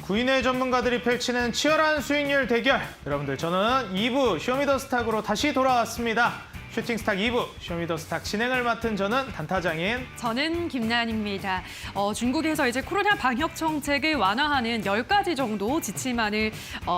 구인의 전문가들이 펼치는 치열한 수익률 대결. 여러분들, 저는 2부 쇼미더스탁으로 다시 돌아왔습니다. 슈팅스탁 2부 쇼미더스탁 진행을 맡은 저는 단타장인 저는 김나연입니다. 중국에서 이제 코로나 방역 정책을 완화하는 10가지 정도 지침안을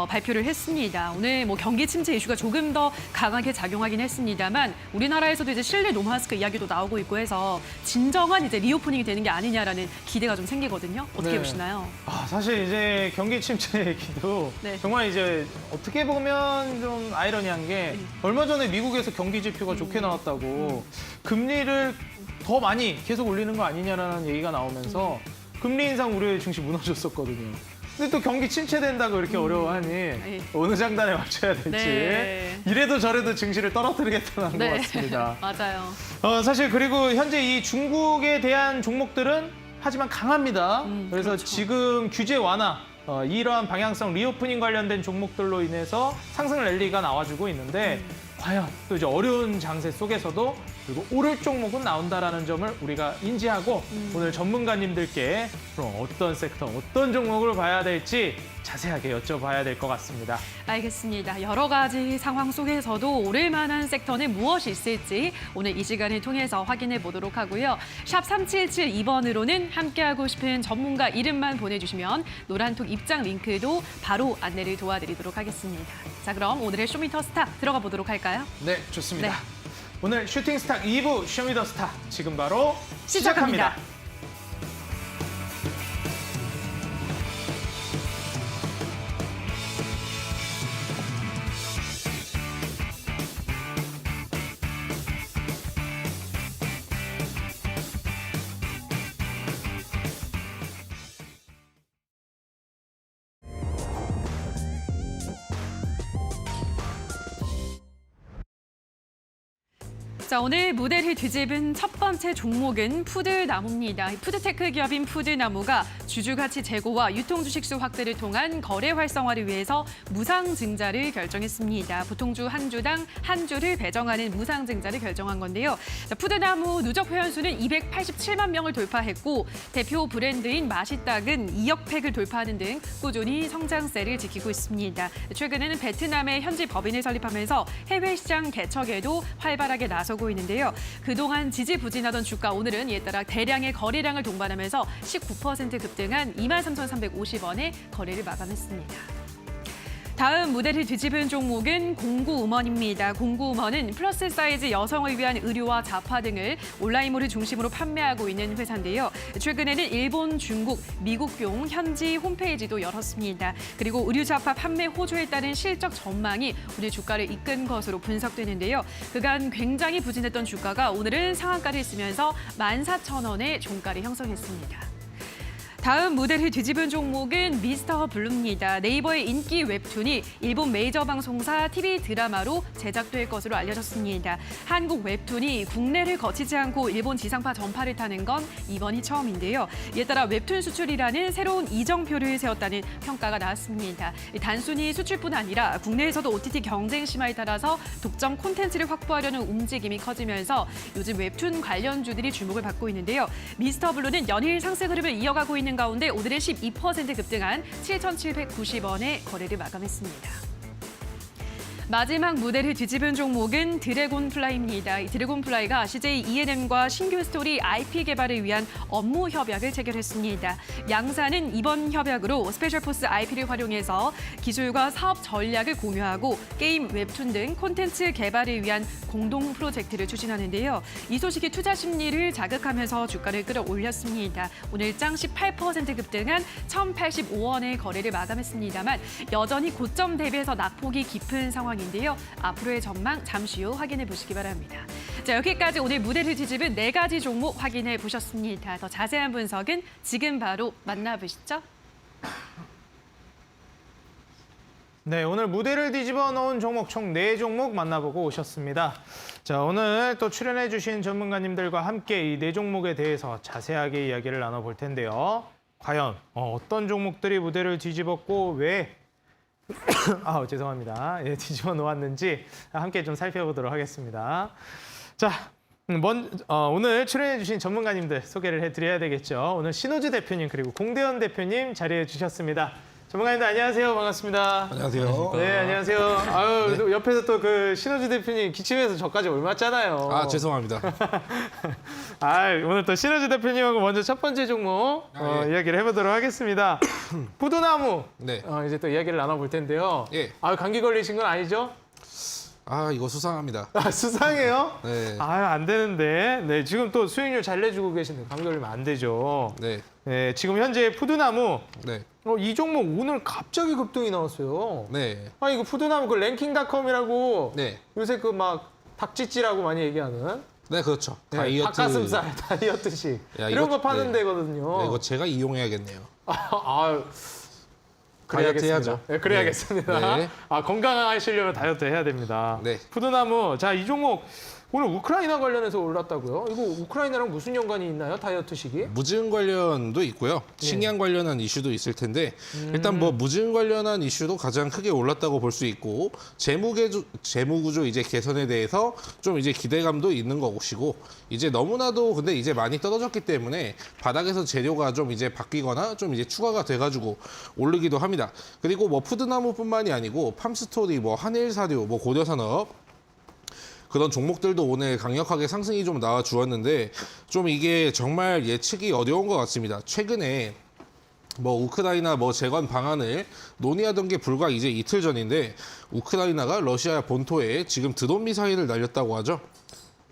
발표를 했습니다. 오늘 경기 침체 이슈가 조금 더 강하게 작용하긴 했습니다만 우리나라에서도 이제 실내 노마스크 이야기도 나오고 있고 해서 진정한 이제 리오프닝이 되는 게 아니냐라는 기대가 좀 생기거든요. 어떻게 보시나요? 사실 이제 경기 침체 얘기도 정말 이제 어떻게 보면 좀 아이러니한 게 얼마 전에 미국에서 경기 지표가 좋게 나왔다고 금리를 더 많이 계속 올리는 거 아니냐라는 얘기가 나오면서 금리 인상 우려의 증시 무너졌었거든요. 근데 또 경기 침체된다고 이렇게 어려워하니 어느 장단에 맞춰야 될지 이래도 저래도 증시를 떨어뜨리겠다는 것 같습니다. 맞아요. 사실 그리고 현재 이 중국에 대한 종목들은 하지만 강합니다. 그래서 그렇죠. 지금 규제 완화, 이러한 방향성 리오프닝 관련된 종목들로 인해서 상승 랠리가 나와주고 있는데 과연 또 이제 어려운 장세 속에서도 그리고 오를 종목은 나온다라는 점을 우리가 인지하고 오늘 전문가님들께 그럼 어떤 섹터, 어떤 종목을 봐야 될지 자세하게 여쭤봐야 될 것 같습니다. 알겠습니다. 여러 가지 상황 속에서도 오를 만한 섹터는 무엇이 있을지 오늘 이 시간을 통해서 확인해 보도록 하고요. 샵 3772번으로는 함께하고 싶은 전문가 이름만 보내주시면 노란톡 입장 링크도 바로 안내를 도와드리도록 하겠습니다. 자, 그럼 오늘의 쇼미더스타 들어가 보도록 할까요? 네, 좋습니다. 오늘 슈팅스탁 2부 쇼미더스타 지금 바로 시작합니다. 자, 오늘 무대를 뒤집은 첫 번째 종목은 푸드나무입니다. 푸드테크 기업인 푸드나무가 주주가치 제고와 유통주식수 확대를 통한 거래 활성화를 위해서 무상증자를 결정했습니다. 보통주 한 주당 한 주를 배정하는 무상증자를 결정한 건데요. 자, 푸드나무 누적 회원수는 287만 명을 돌파했고 대표 브랜드인 맛있닭은 2억 팩을 돌파하는 등 꾸준히 성장세를 지키고 있습니다. 최근에는 베트남에 현지 법인을 설립하면서 해외 시장 개척에도 활발하게 나서고 있는데요. 그동안 지지부진하던 주가 오늘은 이에 따라 대량의 거래량을 동반하면서 19% 급등한 23,350원에 거래를 마감했습니다. 다음 무대를 뒤집은 종목은 공구음원입니다. 공구음원은 플러스 사이즈 여성을 위한 의류와 잡화 등을 온라인몰을 중심으로 판매하고 있는 회사인데요. 최근에는 일본, 중국, 미국용 현지 홈페이지도 열었습니다. 그리고 의류 잡화 판매 호조에 따른 실적 전망이 오늘 주가를 이끈 것으로 분석되는데요. 그간 굉장히 부진했던 주가가 오늘은 상한가를 쓰면서 14,000원의 종가를 형성했습니다. 다음 무대를 뒤집은 종목은 미스터 블루입니다. 네이버의 인기 웹툰이 일본 메이저 방송사 TV 드라마로 제작될 것으로 알려졌습니다. 한국 웹툰이 국내를 거치지 않고 일본 지상파 전파를 타는 건 이번이 처음인데요. 이에 따라 웹툰 수출이라는 새로운 이정표를 세웠다는 평가가 나왔습니다. 단순히 수출뿐 아니라 국내에서도 OTT 경쟁 심화에 따라서 독점 콘텐츠를 확보하려는 움직임이 커지면서 요즘 웹툰 관련주들이 주목을 받고 있는데요. 미스터 블루는 연일 상승 흐름을 이어가고 있는 가운데 오늘은 12% 급등한 7,790원에 거래를 마감했습니다. 마지막 무대를 뒤집은 종목은 드래곤플라이입니다. 드래곤플라이가 CJ E&M과 신규 스토리 IP 개발을 위한 업무 협약을 체결했습니다. 양사는 이번 협약으로 스페셜포스 IP를 활용해서 기술과 사업 전략을 공유하고 게임, 웹툰 등 콘텐츠 개발을 위한 공동 프로젝트를 추진하는데요. 이 소식이 투자 심리를 자극하면서 주가를 끌어올렸습니다. 오늘 장 18% 급등한 1,085원의 거래를 마감했습니다만 여전히 고점 대비해서 낙폭이 깊은 상황입니다. 인데요. 앞으로의 전망 잠시 후 확인해 보시기 바랍니다. 자, 여기까지 오늘 무대를 뒤집은 4가지 종목 확인해 보셨습니다. 더 자세한 분석은 지금 바로 만나보시죠. 네, 오늘 무대를 뒤집어 놓은 종목 총 4종목 만나보고 오셨습니다. 자, 오늘 또 출연해 주신 전문가님들과 함께 이 4종목에 대해서 자세하게 이야기를 나눠볼 텐데요. 과연 어떤 종목들이 무대를 뒤집었고 왜 죄송합니다. 뒤집어 놓았는지 함께 좀 살펴보도록 하겠습니다. 자, 오늘 출연해주신 전문가님들 소개를 해드려야 되겠죠. 오늘 신호주 대표님 그리고 공대현 대표님 자리해 주셨습니다. 전문가님들 안녕하세요. 반갑습니다. 안녕하세요. 네, 안녕하세요. 아유, 또 옆에서 또 그 신호주 대표님 기침해서 저까지 올맞잖아요. 아, 죄송합니다. 오늘 또 신호주 대표님하고 먼저 첫 번째 종목 이야기를 해보도록 하겠습니다. 푸드나무. 네. 이제 또 이야기를 나눠볼 텐데요. 예. 감기 걸리신 건 아니죠? 아, 이거 수상합니다. 수상해요? 네. 안 되는데. 네, 지금 또 수익률 잘 내주고 계신데 감기 걸리면 안 되죠. 네. 네, 지금 현재 푸드나무. 네. 이 종목 오늘 갑자기 급등이 나왔어요. 네. 이거 푸드나무 그 랭킹닷컴이라고 네. 요새 그 막 닭찌찌라고 많이 얘기하는 네, 그렇죠. 네, 다이어트. 닭가슴살 다이어트식 야, 이런 이거- 거 파는 네. 데거든요. 네, 이거 제가 이용해야겠네요. 그래야겠습니다. 다이어트 해야죠. 네, 그래야겠습니다. 네. 건강하시려면 다이어트 해야 됩니다. 네. 푸드나무, 자, 이 종목 오늘 우크라이나 관련해서 올랐다고요? 이거 우크라이나랑 무슨 연관이 있나요? 다이어트식이? 무증 관련도 있고요. 식량 관련한 이슈도 있을 텐데 일단 뭐 무증 관련한 이슈도 가장 크게 올랐다고 볼 수 있고 재무구조 이제 개선에 대해서 좀 이제 기대감도 있는 것이고 이제 너무나도 근데 이제 많이 떨어졌기 때문에 바닥에서 재료가 좀 이제 바뀌거나 좀 이제 추가가 돼가지고 오르기도 합니다. 그리고 뭐 푸드나무뿐만이 아니고 팜스토리, 뭐 한일사료, 뭐 고려산업 그런 종목들도 오늘 강력하게 상승이 좀 나와 주었는데 좀 이게 정말 예측이 어려운 것 같습니다. 최근에 뭐 우크라이나 뭐 재건 방안을 논의하던 게 불과 이제 이틀 전인데 우크라이나가 러시아 본토에 지금 드론 미사일을 날렸다고 하죠.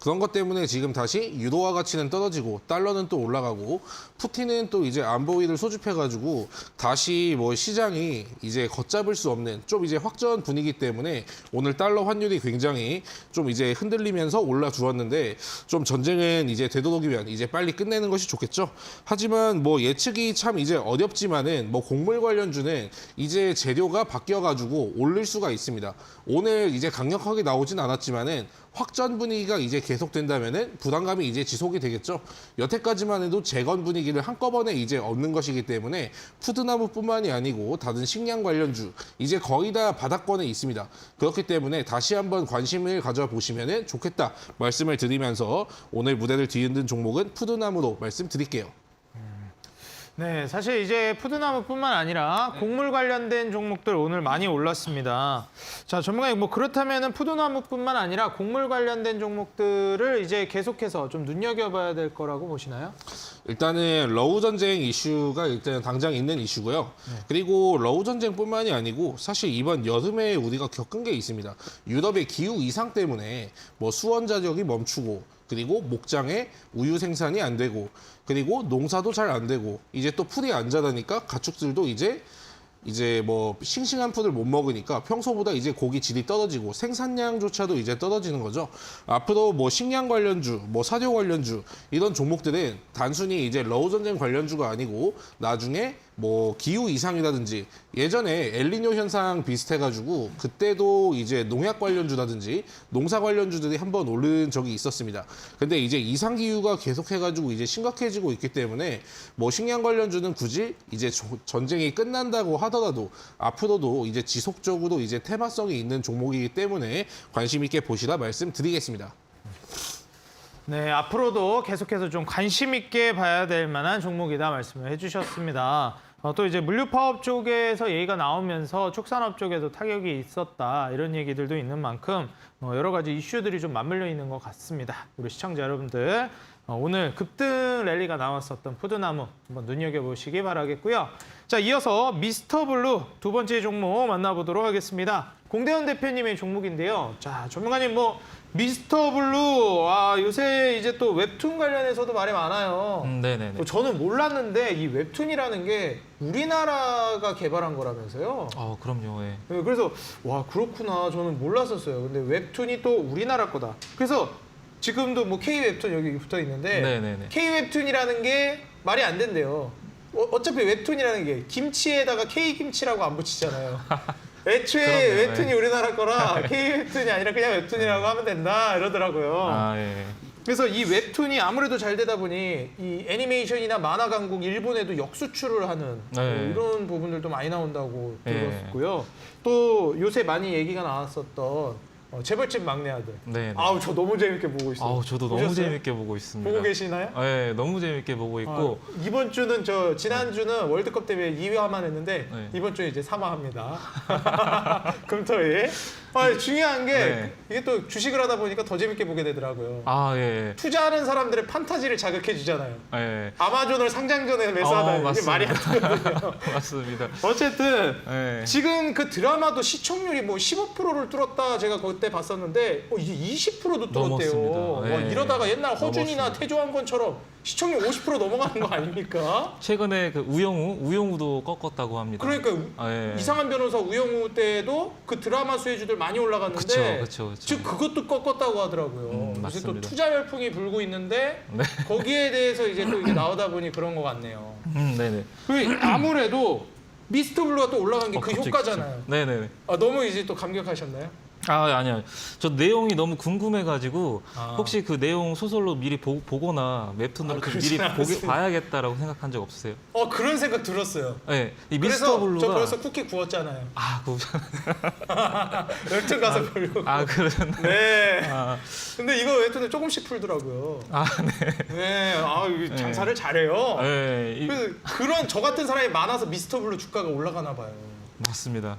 그런 것 때문에 지금 다시 유로화 가치는 떨어지고 달러는 또 올라가고 푸틴은 또 이제 안보위를 소집해가지고 다시 뭐 시장이 이제 걷잡을 수 없는 좀 이제 확전 분위기 때문에 오늘 달러 환율이 굉장히 좀 이제 흔들리면서 올라 주었는데 좀 전쟁은 이제 되도록이면 이제 빨리 끝내는 것이 좋겠죠. 하지만 뭐 예측이 참 이제 어렵지만은 뭐 곡물 관련주는 이제 재료가 바뀌어가지고 오를 수가 있습니다. 오늘 이제 강력하게 나오진 않았지만은 확전 분위기가 이제 계속된다면은 부담감이 이제 지속이 되겠죠. 여태까지만 해도 재건 분위기를 한꺼번에 이제 얻는 것이기 때문에 푸드나무뿐만이 아니고 다른 식량 관련주 이제 거의 다 바닥권에 있습니다. 그렇기 때문에 다시 한번 관심을 가져보시면은 좋겠다 말씀을 드리면서 오늘 무대를 뒤흔든 종목은 푸드나무로 말씀드릴게요. 네, 사실 이제 푸드나무뿐만 아니라 곡물 관련된 종목들 오늘 많이 올랐습니다. 자, 전문가님, 뭐 그렇다면은 푸드나무뿐만 아니라 곡물 관련된 종목들을 이제 계속해서 좀 눈여겨봐야 될 거라고 보시나요? 일단은 러우 전쟁 이슈가 일단 당장 있는 이슈고요. 그리고 러우 전쟁뿐만이 아니고 사실 이번 여름에 우리가 겪은 게 있습니다. 유럽의 기후 이상 때문에 뭐 수원 자력이 멈추고 그리고 목장에 우유 생산이 안 되고 그리고 농사도 잘 안 되고 이제 또 풀이 안 자라니까 가축들도 이제 뭐 싱싱한 풀을 못 먹으니까 평소보다 이제 고기 질이 떨어지고 생산량조차도 이제 떨어지는 거죠. 앞으로 뭐 식량 관련주, 뭐 사료 관련주 이런 종목들은 단순히 이제 러우 전쟁 관련주가 아니고 나중에 뭐 기후 이상이라든지 예전에 엘니뇨 현상 비슷해가지고 그때도 이제 농약 관련주라든지 농사 관련주들이 한번 오른 적이 있었습니다. 근데 이제 이상 기후가 계속해가지고 이제 심각해지고 있기 때문에 뭐 식량 관련주는 굳이 이제 전쟁이 끝난다고 하더라도 앞으로도 이제 지속적으로 이제 테마성이 있는 종목이기 때문에 관심 있게 보시라 말씀드리겠습니다. 네, 앞으로도 계속해서 좀 관심 있게 봐야 될 만한 종목이다 말씀을 해주셨습니다. 또 이제 물류 파업 쪽에서 얘기가 나오면서 축산업 쪽에도 타격이 있었다 이런 얘기들도 있는 만큼 여러 가지 이슈들이 좀 맞물려 있는 것 같습니다. 우리 시청자 여러분들 오늘 급등 랠리가 나왔었던 푸드나무 한번 눈여겨보시기 바라겠고요. 자, 이어서 미스터블루 두 번째 종목 만나보도록 하겠습니다. 공대현 대표님의 종목인데요. 자, 전문가님 뭐 미스터블루 요새 이제 또 웹툰 관련해서도 말이 많아요. 네네네. 저는 몰랐는데 이 웹툰이라는 게 우리나라가 개발한 거라면서요. 그럼요. 예. 네, 그래서 와 그렇구나 저는 몰랐었어요. 근데 웹툰이 또 우리나라 거다. 그래서 지금도 뭐 K 웹툰 여기 붙어 있는데 네네네. K 웹툰이라는 게 말이 안 된대요. 어차피 웹툰이라는 게 김치에다가 K 김치라고 안 붙이잖아요. 애초에 그럼요, 웹툰이 예. 우리나라 거라 K 웹툰이 아니라 그냥 웹툰이라고 하면 된다 이러더라고요. 예. 그래서 이 웹툰이 아무래도 잘 되다 보니 이 애니메이션이나 만화 강국 일본에도 역수출을 하는 네. 이런 부분들도 많이 나온다고 네. 들었고요. 또 요새 많이 얘기가 나왔었던 재벌집 막내 아들. 네. 아우 저 너무 재밌게 보고 있어요. 아우 저도 너무 보셨어요? 재밌게 보고 있습니다. 보고 계시나요? 네, 너무 재밌게 보고 있고 이번 주는 지난 주는 월드컵 때문에 2화만 했는데 네. 이번 주에 이제 3화합니다. 금토일. 중요한 게 네. 이게 또 주식을 하다 보니까 더 재밌게 보게 되더라고요. 아 예. 투자하는 사람들의 판타지를 자극해 주잖아요. 예. 아마존을 상장 전에 매수하다 이게 맞습니다. 말이 안 되거든요. 맞습니다. 어쨌든 예. 지금 그 드라마도 시청률이 뭐 15%를 뚫었다 제가 그때 봤었는데 이제 20%도 뚫었대요. 넘었습니다. 예. 이러다가 옛날 허준이나 넘었습니다. 태조한건처럼 시청률 50% 넘어가는 거 아닙니까? 최근에 그 우영우도 꺾었다고 합니다. 그러니까 예. 이상한 변호사 우영우 때도 그 드라마 수혜주들 많이 올라갔는데 그쵸. 지금 그것도 꺾었다고 하더라고요. 이제 또 맞습니다. 투자 열풍이 불고 있는데 네. 거기에 대해서 이제 또 이게 나오다 보니 그런 것 같네요. 네네. 아무래도 미스터 블루가 또 올라간 게 그 갑자기 효과잖아요. 네네네. 너무 이제 또 감격하셨나요? 아니요. 저 내용이 너무 궁금해가지고 아. 혹시 그 내용 소설로 미리 보거나 웹툰으로 좀 미리 그러진 않았습니다. 봐야겠다라고 생각한 적 없으세요? 그런 생각 들었어요. 네. 이 그래서 미스터 블루가 저 벌써 쿠키 구웠잖아요. 그 웹툰 가서 보려고. 그러셨나요? 네. 아, 근데 이거 웹툰에 조금씩 풀더라고요. 네. 네. 이거 장사를 잘해요. 네. 그래서 그런 저 같은 사람이 많아서 미스터 블루 주가가 올라가나 봐요. 맞습니다.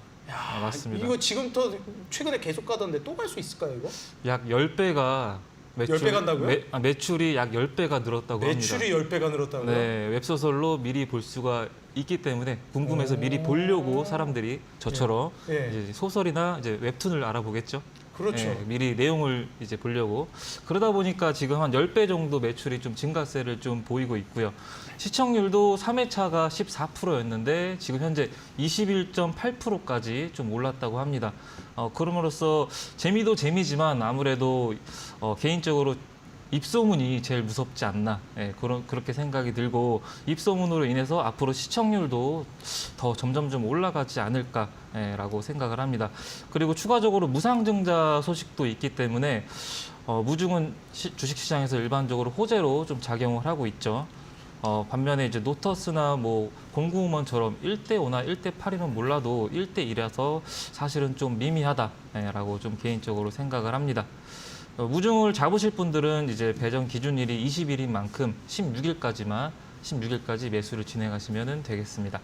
맞습니다. 이거 지금부터 최근에 계속 가던데 또 갈 수 있을까요, 이거? 약 10배가 10배 간다고요? 매출이 약 10배가 늘었다고 매출이 합니다. 10배가 늘었다고요? 네, 웹소설로 미리 볼 수가 있기 때문에 궁금해서 미리 보려고 사람들이 저처럼 예. 이제 소설이나 이제 웹툰을 알아보겠죠. 그렇죠. 네, 미리 내용을 이제 보려고 그러다 보니까 지금 한 10배 정도 매출이 좀 증가세를 좀 보이고 있고요. 시청률도 3회차가 14%였는데 지금 현재 21.8%까지 좀 올랐다고 합니다. 그럼으로써 재미도 재미지만 아무래도 개인적으로 입소문이 제일 무섭지 않나 그렇게 생각이 들고 입소문으로 인해서 앞으로 시청률도 더 점점 좀 올라가지 않을까라고 생각을 합니다. 그리고 추가적으로 무상증자 소식도 있기 때문에 무중은 주식시장에서 일반적으로 호재로 좀 작용을 하고 있죠. 반면에 이제 노터스나 뭐 공구음원처럼 1대5나 1대8이면 몰라도 1대1이라서 사실은 좀 미미하다라고 좀 개인적으로 생각을 합니다. 무중을 잡으실 분들은 이제 배정 기준일이 20일인 만큼 16일까지 매수를 진행하시면 되겠습니다.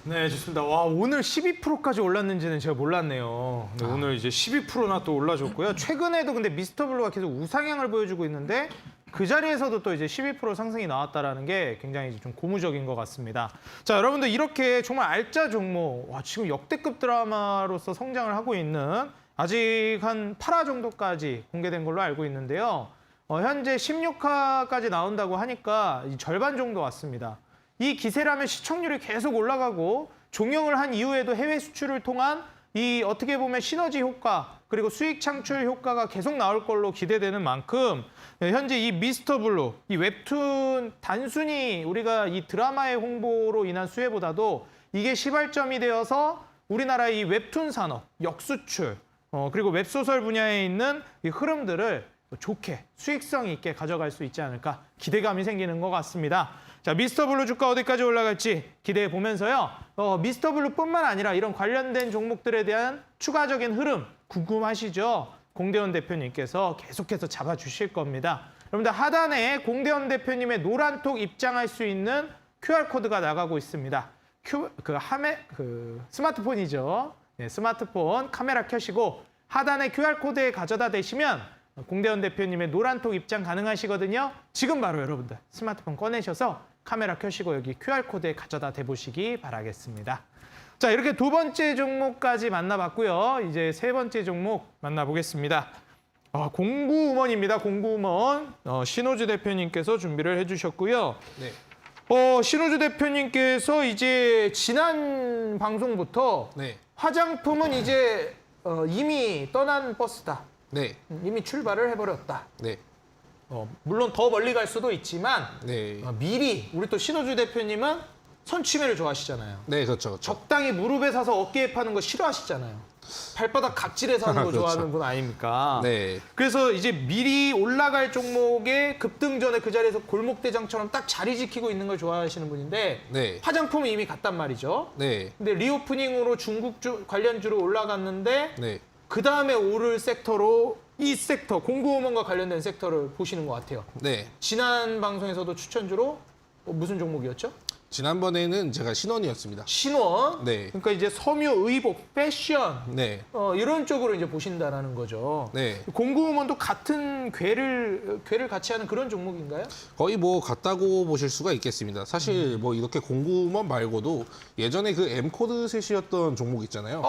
네, 좋습니다. 와, 오늘 12%까지 올랐는지는 제가 몰랐네요. 근데 오늘 이제 12%나 또 올라줬고요. 최근에도 근데 미스터 블루가 계속 우상향을 보여주고 있는데 그 자리에서도 또 이제 12% 상승이 나왔다라는 게 굉장히 좀 고무적인 것 같습니다. 자, 여러분들 이렇게 정말 알짜 종목, 지금 역대급 드라마로서 성장을 하고 있는 아직 한 8화 정도까지 공개된 걸로 알고 있는데요. 현재 16화까지 나온다고 하니까 절반 정도 왔습니다. 이 기세라면 시청률이 계속 올라가고 종영을 한 이후에도 해외 수출을 통한 이 어떻게 보면 시너지 효과 그리고 수익 창출 효과가 계속 나올 걸로 기대되는 만큼 현재 이 미스터 블루, 이 웹툰 단순히 우리가 이 드라마의 홍보로 인한 수혜보다도 이게 시발점이 되어서 우리나라의 이 웹툰 산업, 역수출 그리고 웹소설 분야에 있는 이 흐름들을 좋게 수익성 있게 가져갈 수 있지 않을까 기대감이 생기는 것 같습니다. 자, 미스터 블루 주가 어디까지 올라갈지 기대해 보면서요. 미스터 블루뿐만 아니라 이런 관련된 종목들에 대한 추가적인 흐름 궁금하시죠? 공대원 대표님께서 계속해서 잡아주실 겁니다. 여러분들 하단에 공대원 대표님의 노란톡 입장할 수 있는 QR코드가 나가고 있습니다. 스마트폰이죠. 네, 스마트폰 카메라 켜시고 하단에 QR코드에 가져다 대시면 공대원 대표님의 노란톡 입장 가능하시거든요. 지금 바로 여러분들 스마트폰 꺼내셔서 카메라 켜시고 여기 QR코드에 가져다 대보시기 바라겠습니다. 자, 이렇게 두 번째 종목까지 만나봤고요. 이제 세 번째 종목 만나보겠습니다. 공구음원입니다. 공구음원. 신호주 대표님께서 준비를 해주셨고요. 네. 신호주 대표님께서 이제 지난 방송부터 네. 화장품은 이제 이미 떠난 버스다. 네. 이미 출발을 해버렸다. 네. 물론 더 멀리 갈 수도 있지만 네. 미리 우리 또 신호주 대표님은 선취매를 좋아하시잖아요. 네, 그렇죠. 적당히 무릎에 사서 어깨에 파는 거 싫어하시잖아요. 발바닥 각질에서 하는 거 그렇죠. 좋아하는 분 아닙니까? 네. 그래서 이제 미리 올라갈 종목에 급등 전에 그 자리에서 골목대장처럼 딱 자리 지키고 있는 걸 좋아하시는 분인데 네. 화장품은 이미 갔단 말이죠. 네. 근데 리오프닝으로 중국 관련주로 올라갔는데 네. 그 다음에 오를 섹터로 이 섹터, 공구음원과 관련된 섹터를 보시는 것 같아요. 네. 지난 방송에서도 추천주로 무슨 종목이었죠? 지난번에는 제가 신원이었습니다. 신원. 네. 그러니까 이제 섬유, 의복, 패션 네. 이런 쪽으로 이제 보신다라는 거죠. 네. 공구음원도 같은 궤를 같이 하는 그런 종목인가요? 거의 뭐 같다고 보실 수가 있겠습니다. 사실 뭐 이렇게 공구먼 말고도 예전에 그 M코드 셋이었던 종목 있잖아요.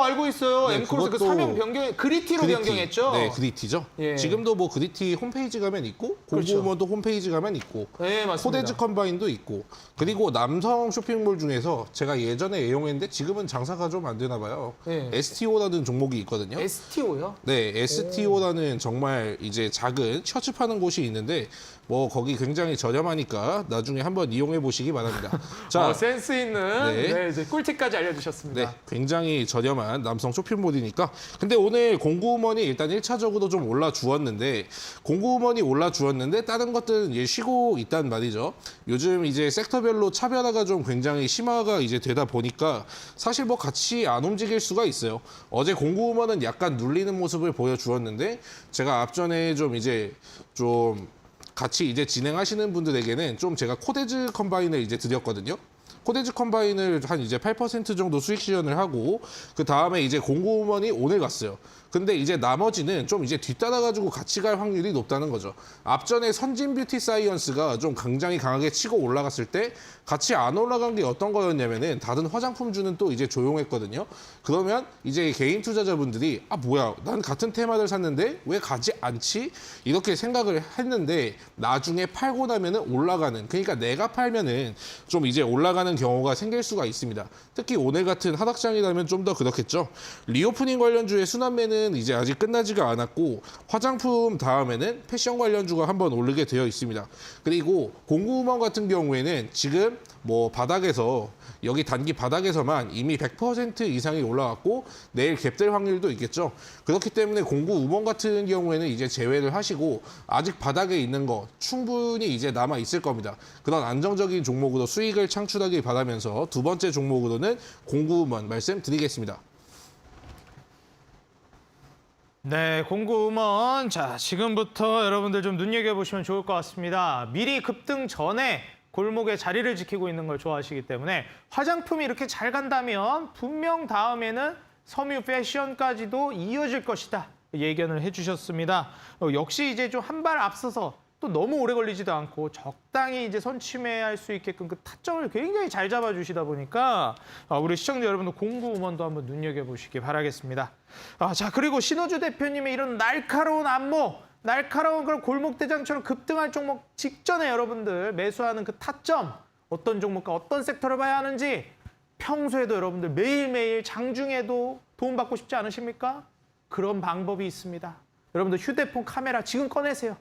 알고 있어요. 네, 엠코르스 그 그것도 사명 변경, 그리티로 변경했죠. 네, 그리티죠. 예. 지금도 뭐 그리티 홈페이지 가면 있고 그렇죠. 공구먼도 홈페이지 가면 있고 네, 맞습니다. 코데즈 컴바인도 있고 그리고 남성 쇼핑몰 중에서 제가 예전에 애용했는데 지금은 장사가 좀 안 되나 봐요. 네. STO라는 종목이 있거든요. STO요? 네, STO라는 정말 이제 작은 셔츠 파는 곳이 있는데 뭐 거기 굉장히 저렴하니까 나중에 한번 이용해 보시기 바랍니다. 자, 센스 있는 네. 이제 꿀팁까지 알려주셨습니다. 네, 굉장히 저렴한 남성 쇼핑몰이니까. 근데 오늘 공구우먼이 일단 1차적으로 좀 올라 주었는데 공구우먼이 올라 주었는데 다른 것들은 이제 쉬고 있단 말이죠. 요즘 이제 섹터별로 차별화가 좀 굉장히 심화가 이제 되다 보니까 사실 뭐 같이 안 움직일 수가 있어요. 어제 공구우먼은 약간 눌리는 모습을 보여주었는데 제가 앞전에 좀 이제 좀 같이 이제 진행하시는 분들에게는 좀 제가 코데즈 컴바인을 이제 드렸거든요. 코데즈 컴바인을 한 이제 8% 정도 수익 실현을 하고 그 다음에 이제 공구우먼이 오늘 갔어요. 근데 이제 나머지는 좀 이제 뒤따라가지고 같이 갈 확률이 높다는 거죠. 앞전에 선진 뷰티 사이언스가 좀 굉장히 강하게 치고 올라갔을 때 같이 안 올라간 게 어떤 거였냐면은 다른 화장품주는 또 이제 조용했거든요. 그러면 이제 개인 투자자분들이 아 뭐야 난 같은 테마를 샀는데 왜 가지 않지? 이렇게 생각을 했는데 나중에 팔고 나면은 올라가는 그러니까 내가 팔면은 좀 이제 올라가는 경우가 생길 수가 있습니다. 특히 오늘 같은 하락장이라면 좀 더 그렇겠죠. 리오프닝 관련주의 순환매는 이제 아직 끝나지가 않았고 화장품 다음에는 패션 관련주가 한번 오르게 되어 있습니다. 그리고 공구우먼 같은 경우에는 지금 뭐 바닥에서 여기 단기 바닥에서만 이미 100% 이상이 올라왔고 내일 갭될 확률도 있겠죠. 그렇기 때문에 공구우먼 같은 경우에는 이제 제외를 하시고 아직 바닥에 있는 거 충분히 이제 남아 있을 겁니다. 그런 안정적인 종목으로 수익을 창출하길 바라면서 두 번째 종목으로는 공구우먼 말씀드리겠습니다. 네, 공구음원. 자, 지금부터 여러분들 좀 눈여겨보시면 좋을 것 같습니다. 미리 급등 전에 골목에 자리를 지키고 있는 걸 좋아하시기 때문에 화장품이 이렇게 잘 간다면 분명 다음에는 섬유 패션까지도 이어질 것이다. 예견을 해주셨습니다. 역시 이제 좀 한 발 앞서서 또 너무 오래 걸리지도 않고 적당히 이제 선취매할 수 있게끔 그 타점을 굉장히 잘 잡아주시다 보니까 우리 시청자 여러분들 공구우먼도 한번 눈여겨보시기 바라겠습니다. 자, 그리고 신호주 대표님의 이런 날카로운 안목, 날카로운 그런 골목대장처럼 급등할 종목 직전에 여러분들 매수하는 그 타점, 어떤 종목과 어떤 섹터를 봐야 하는지 평소에도 여러분들 매일매일 장중에도 도움받고 싶지 않으십니까? 그런 방법이 있습니다. 여러분들 휴대폰 카메라 지금 꺼내세요.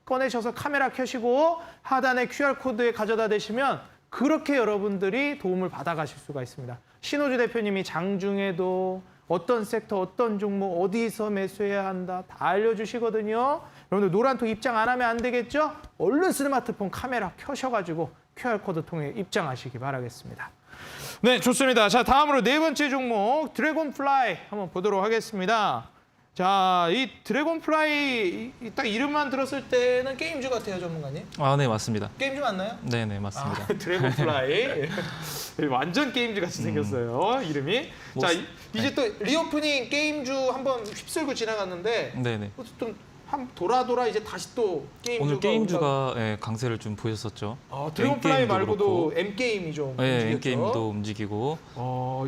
꺼내셔서 카메라 켜시고 하단에 QR코드에 가져다 대시면 그렇게 여러분들이 도움을 받아가실 수가 있습니다. 신호주 대표님이 장중에도 어떤 섹터, 어떤 종목, 어디서 매수해야 한다 다 알려주시거든요. 여러분들 노란톡 입장 안 하면 안 되겠죠? 얼른 스마트폰 카메라 켜셔가지고 QR코드 통해 입장하시기 바라겠습니다. 네, 좋습니다. 자, 다음으로 네 번째 종목 드래곤플라이 한번 보도록 하겠습니다. 자, 이 드래곤플라이 딱 이름만 들었을 때는 게임주 같아요, 전문가님. 아, 네, 맞습니다. 게임주 맞나요? 네, 네, 맞습니다. 드래곤플라이. 완전 게임주 같이 생겼어요, 이름이. 뭐, 자, 이제 또 리오프닝 게임주 한번 휩쓸고 지나갔는데 네, 네. 좀 돌아 이제 다시 또 게임주가 오늘 게임주가 강세를 좀 보였었죠. 드래곤플라이 N게임도 말고도 그렇고. M게임이 좀 네, 움직였죠. N게임도 움직이고.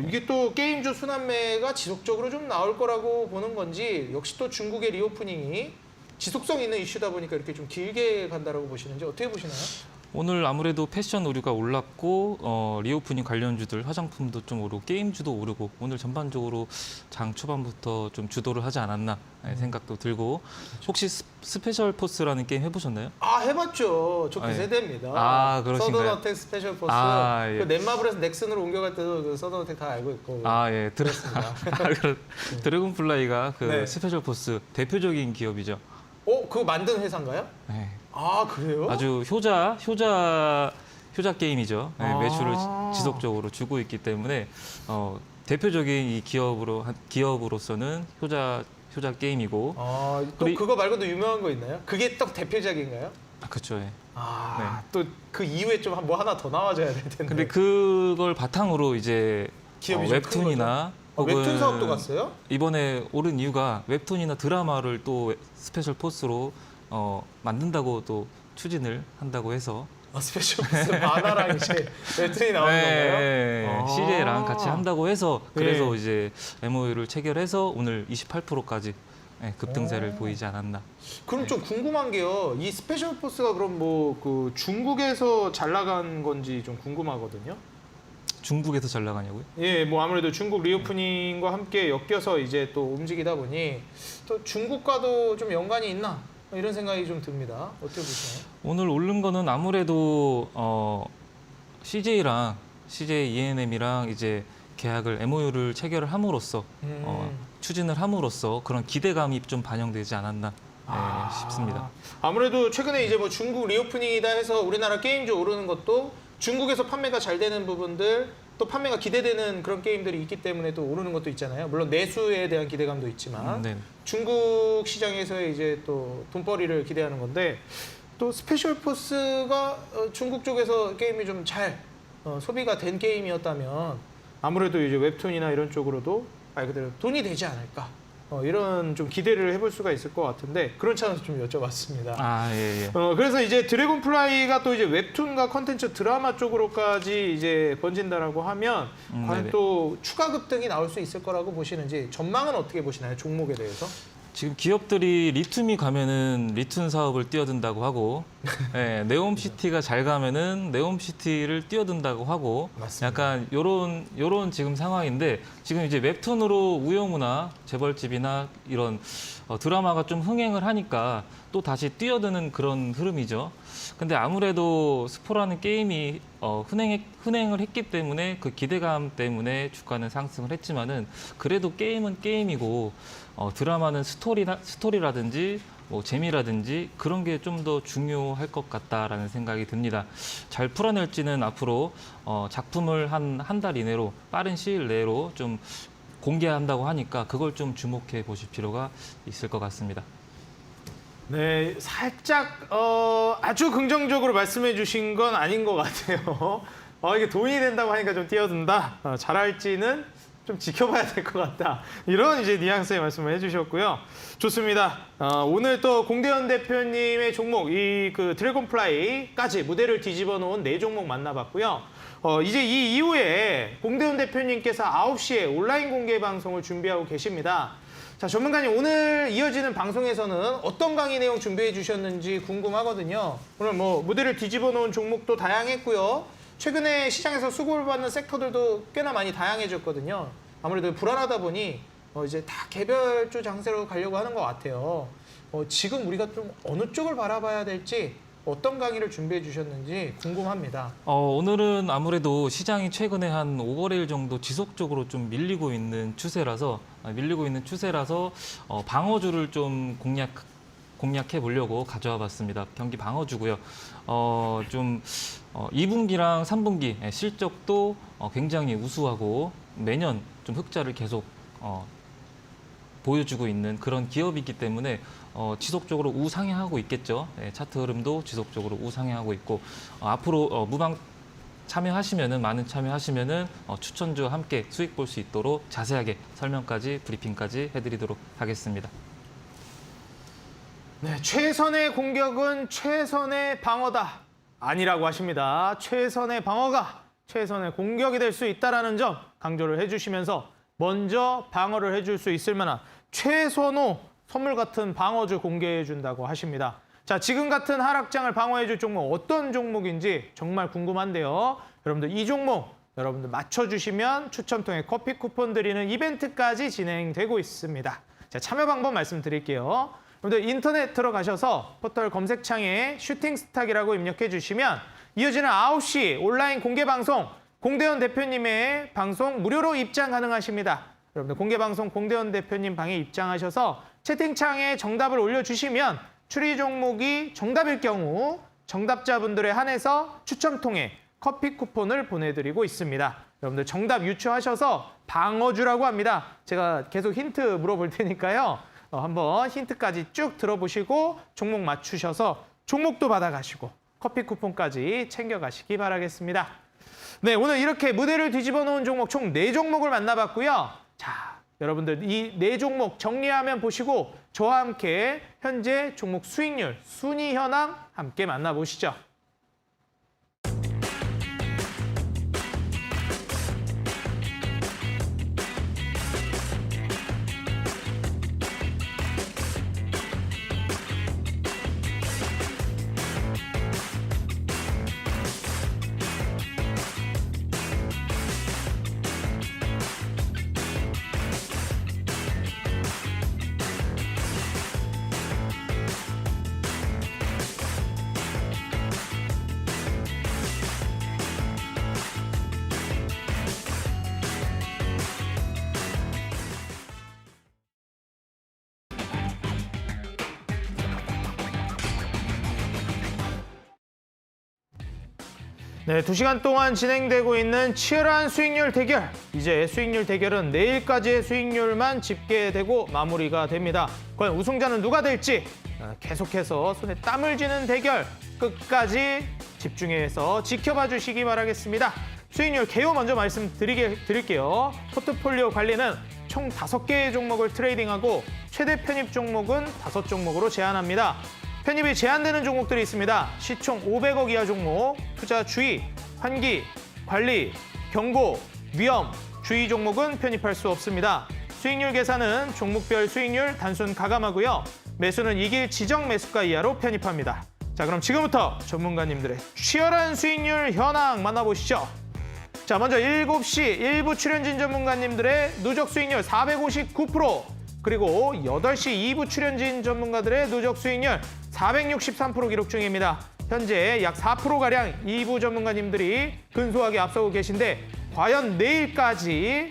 이게 또 게임주 순환매가 지속적으로 좀 나올 거라고 보는 건지 역시 또 중국의 리오프닝이 지속성 있는 이슈다 보니까 이렇게 좀 길게 간다라고 보시는지 어떻게 보시나요? 오늘 아무래도 패션 오류가 올랐고 리오프닝 관련주들 화장품도 좀 오르고 게임주도 오르고 오늘 전반적으로 장 초반부터 좀 주도를 하지 않았나 생각도 들고 혹시 스페셜 포스라는 게임 해보셨나요? 해봤죠. 저 그 네. 세대입니다. 그러신가요? 서든어택 스페셜 포스. 예. 그 넷마블에서 넥슨으로 옮겨갈 때도 그 서든어택 다 알고 있고. 예, 들었습니다. 드래곤플라이가 그 네. 스페셜 포스 대표적인 기업이죠. 효자 게임이죠. 네, 매출을 지속적으로 주고 있기 때문에 대표적인 이 기업으로서는 효자 게임이고. 또 그거 말고도 유명한 거 있나요? 그게 딱 대표작인가요? 그렇죠. 예. 또 그 이후에 좀 뭐 하나 더 나와줘야 될 텐데. 근데 그걸 바탕으로 이제 기업이 좀 웹툰이나 혹은 웹툰 사업도 갔어요? 이번에 오른 이유가 웹툰이나 드라마를 또 스페셜 포스로 만든다고 또 추진을 한다고 해서 스페셜 포스 만화랑 이제 웹툰이 나오는 건가요? 네, CJ랑 같이 한다고 해서 그래서 이제 MOU를 체결해서 오늘 28%까지 급등세를 보이지 않았나. 그럼 좀 궁금한 게요. 이 스페셜 포스가 그럼 뭐 그 중국에서 잘 나간 건지 좀 궁금하거든요. 중국에서 잘 나가냐고요? 예, 뭐 아무래도 중국 리오프닝과 함께 엮여서 이제 또 움직이다 보니 또 중국과도 좀 연관이 있나 이런 생각이 좀 듭니다. 어떻게 보시나요? 오늘 오른 거는 아무래도 CJ랑 CJ E&M이랑 이제 계약을 MOU를 체결을 함으로써 추진을 함으로써 그런 기대감이 좀 반영되지 않았나 싶습니다. 아무래도 최근에 이제 뭐 중국 리오프닝이다 해서 우리나라 게임주 오르는 것도 중국에서 판매가 잘 되는 부분들 또 판매가 기대되는 그런 게임들이 있기 때문에 또 오르는 것도 있잖아요. 물론 내수에 대한 기대감도 있지만 네. 중국 시장에서의 이제 또 돈벌이를 기대하는 건데 또 스페셜 포스가 중국 쪽에서 게임이 좀 잘 소비가 된 게임이었다면 아무래도 이제 웹툰이나 이런 쪽으로도 말 그대로 돈이 되지 않을까 이런 좀 기대를 해볼 수가 있을 것 같은데 그런 차원에서 좀 여쭤봤습니다. 예. 그래서 이제 드래곤플라이가 또 이제 웹툰과 컨텐츠 드라마 쪽으로까지 이제 번진다라고 하면 과연 네네. 또 추가 급등이 나올 수 있을 거라고 보시는지 전망은 어떻게 보시나요? 종목에 대해서? 지금 기업들이 리툼이 가면은 리툰 사업을 뛰어든다고 하고, 네옴시티가 잘 가면은 네옴시티를 뛰어든다고 하고, 맞습니다. 약간 요런 지금 상황인데 지금 이제 웹툰으로 우영우나 재벌집이나 이런 드라마가 좀 흥행을 하니까 또 다시 뛰어드는 그런 흐름이죠. 근데 아무래도 스포라는 게임이 흥행을 했기 때문에 그 기대감 때문에 주가는 상승을 했지만은 그래도 게임은 게임이고 드라마는 스토리라든지 뭐 재미라든지 그런 게 좀 더 중요할 것 같다라는 생각이 듭니다. 잘 풀어낼지는 앞으로 작품을 한 달 이내로 빠른 시일 내로 좀 공개한다고 하니까 그걸 좀 주목해 보실 필요가 있을 것 같습니다. 네, 살짝 아주 긍정적으로 말씀해 주신 건 아닌 것 같아요. 이게 돈이 된다고 하니까 좀 뛰어든다. 잘할지는 좀 지켜봐야 될 것 같다. 이런 이제 뉘앙스의 말씀을 해주셨고요. 좋습니다. 오늘 또 공대현 대표님의 종목 이 그 드래곤플라이까지 무대를 뒤집어 놓은 4종목 만나봤고요. 이제 이 이후에 공대현 대표님께서 9시에 온라인 공개 방송을 준비하고 계십니다. 자, 전문가님 오늘 이어지는 방송에서는 어떤 강의 내용 준비해 주셨는지 궁금하거든요. 오늘 뭐 무대를 뒤집어 놓은 종목도 다양했고요. 최근에 시장에서 수급을 받는 섹터들도 꽤나 많이 다양해졌거든요. 아무래도 불안하다 보니 이제 다 개별주 장세로 가려고 하는 것 같아요. 지금 우리가 좀 어느 쪽을 바라봐야 될지 어떤 강의를 준비해 주셨는지 궁금합니다. 오늘은 아무래도 시장이 최근에 한 5거래일 정도 지속적으로 좀 밀리고 있는 추세라서 방어주를 좀 공략해 보려고 가져와 봤습니다. 경기 방어주고요. 2분기랑 3분기 실적도 굉장히 우수하고 매년 좀 흑자를 계속 보여주고 있는 그런 기업이기 때문에 지속적으로 우상향하고 있겠죠. 차트 흐름도 지속적으로 우상향하고 있고 앞으로 무방 많은 참여하시면은 추천주와 함께 수익 볼 수 있도록 자세하게 설명까지 브리핑까지 해드리도록 하겠습니다. 네, 최선의 공격은 최선의 방어다. 아니라고 하십니다. 최선의 방어가 최선의 공격이 될 수 있다는 점 강조를 해주시면서 먼저 방어를 해줄 수 있을 만한 최선호 선물 같은 방어주 공개해 준다고 하십니다. 자, 지금 같은 하락장을 방어해 줄 종목 어떤 종목인지 정말 궁금한데요. 여러분들 이 종목 여러분들 맞춰주시면 추첨 통해 커피 쿠폰 드리는 이벤트까지 진행되고 있습니다. 자, 참여 방법 말씀드릴게요. 여러분들 인터넷 들어가셔서 포털 검색창에 슈팅스탁이라고 입력해 주시면 이어지는 9시 온라인 공개 방송 공대현 대표님의 방송 무료로 입장 가능하십니다. 여러분들 공개 방송 공대현 대표님 방에 입장하셔서 채팅창에 정답을 올려주시면 추리 종목이 정답일 경우 정답자분들에 한해서 추첨 통해 커피 쿠폰을 보내드리고 있습니다. 여러분들 정답 유추하셔서 방어주라고 합니다. 제가 계속 힌트 물어볼 테니까요. 한번 힌트까지 쭉 들어보시고 종목 맞추셔서 종목도 받아가시고 커피 쿠폰까지 챙겨가시기 바라겠습니다. 네, 오늘 이렇게 무대를 뒤집어 놓은 종목 총 4종목을 만나봤고요. 자, 여러분들 이 4종목 정리하면 보시고 저와 함께 현재 종목 수익률, 순위 현황 함께 만나보시죠. 네, 2시간 동안 진행되고 있는 치열한 수익률 대결. 이제 수익률 대결은 내일까지의 수익률만 집계되고 마무리가 됩니다. 과연 우승자는 누가 될지 계속해서 손에 땀을 쥐는 대결 끝까지 집중해서 지켜봐 주시기 바라겠습니다. 수익률 개요 먼저 말씀드릴게요. 포트폴리오 관리는 총 5개의 종목을 트레이딩하고 최대 편입 종목은 5종목으로 제한합니다. 편입이 제한되는 종목들이 있습니다. 시총 500억 이하 종목, 투자 주의, 환기, 관리, 경고, 위험, 주의 종목은 편입할 수 없습니다. 수익률 계산은 종목별 수익률 단순 가감하고요. 매수는 이길 지정 매수가 이하로 편입합니다. 자, 그럼 지금부터 전문가님들의 치열한 수익률 현황 만나보시죠. 자, 먼저 7시 일부 출연진 전문가님들의 누적 수익률 459%, 그리고 8시 2부 출연진 전문가들의 누적 수익률 463% 기록 중입니다. 현재 약 4%가량 2부 전문가님들이 근소하게 앞서고 계신데 과연 내일까지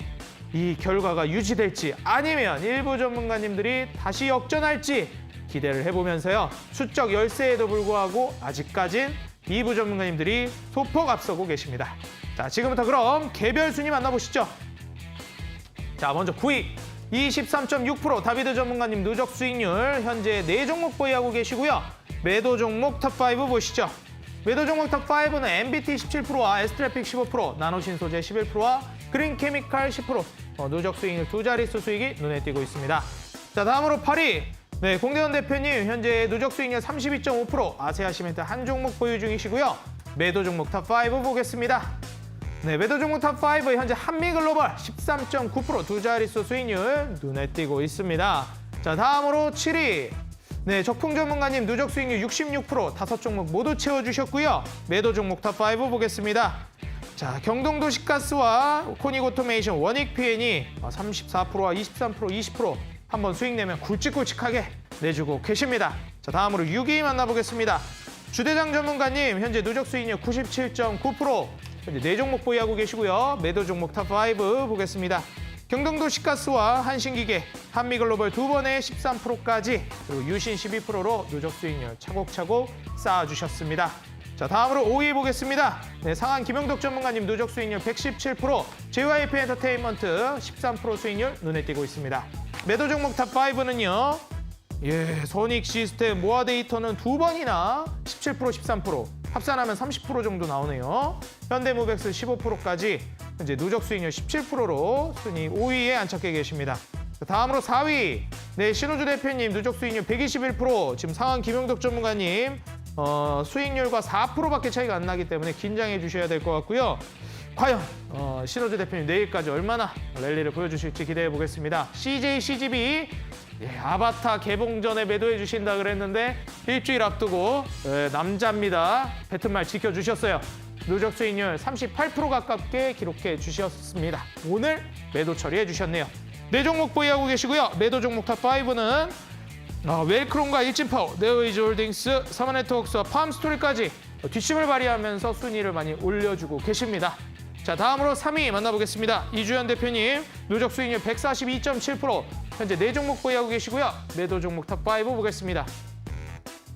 이 결과가 유지될지 아니면 일부 전문가님들이 다시 역전할지 기대를 해보면서요. 수적 열세에도 불구하고 아직까진 2부 전문가님들이 소폭 앞서고 계십니다. 자, 지금부터 그럼 개별 순위 만나보시죠. 자, 먼저 9위. 23.6% 다비드 전문가님 누적 수익률 현재 4종목 보유하고 계시고요. 매도 종목 탑5 보시죠. 매도 종목 탑5는 MBT 17%와 S트래픽 15%, 나노신소재 11%와 그린케미칼 10% 누적 수익률 2자릿수 수익이 눈에 띄고 있습니다. 자, 다음으로 8위. 네, 공대원 대표님 현재 누적 수익률 32.5%, 아세아시멘트 한 종목 보유 중이시고요. 매도 종목 탑5 보겠습니다. 네, 매도 종목 탑5 현재 한미글로벌 13.9% 2자릿수 수익률 눈에 띄고 있습니다. 자, 다음으로 7위. 네, 적풍 전문가님 누적 수익률 66% 5종목 모두 채워주셨고요. 매도 종목 탑5 보겠습니다. 자, 경동도시가스와 코닉오토메이션, 원익PN이 34%와 23%, 20% 한번 수익 내면 굵직굵직하게 내주고 계십니다. 자, 다음으로 6위 만나보겠습니다. 주대장 전문가님 현재 누적 수익률 97.9%, 현재 4종목 보유하고 계시고요. 매도 종목 탑5 보겠습니다. 경동도시가스와 한신기계, 한미글로벌 2번에 13%까지, 그리고 유신 12%로 누적 수익률 차곡차곡 쌓아주셨습니다. 자, 다음으로 5위 보겠습니다. 네, 상한 김영덕 전문가님 누적 수익률 117%, JYP 엔터테인먼트 13% 수익률 눈에 띄고 있습니다. 매도 종목 탑5는요. 예, 소닉 시스템, 모아데이터는 2번이나 17%, 13%, 합산하면 30% 정도 나오네요. 현대무백스 15%까지 현재 누적 수익률 17%로 순위 5위에 안착해 계십니다. 다음으로 4위. 네, 신호주 대표님 누적 수익률 121%, 지금 상한 김영덕 전문가님 수익률과 4%밖에 차이가 안 나기 때문에 긴장해 주셔야 될 것 같고요. 과연 신호주 대표님 내일까지 얼마나 랠리를 보여주실지 기대해 보겠습니다. CJCGV 아바타 개봉 전에 매도해 주신다 그랬는데 일주일 앞두고 남자입니다. 뱉은 말 지켜주셨어요. 누적 수익률 38% 가깝게 기록해 주셨습니다. 오늘 매도 처리해 주셨네요. 4종목 보유하고 계시고요. 매도 종목 탑5는 웰크롬과 일진파워, 네오이즈홀딩스, 서머네트웍스와 팜스토리까지 뒷심을 발휘하면서 순위를 많이 올려주고 계십니다. 자, 다음으로 3위 만나보겠습니다. 이주연 대표님 누적 수익률 142.7%, 현재 4종목 보유하고 계시고요. 매도 종목 탑5 보겠습니다.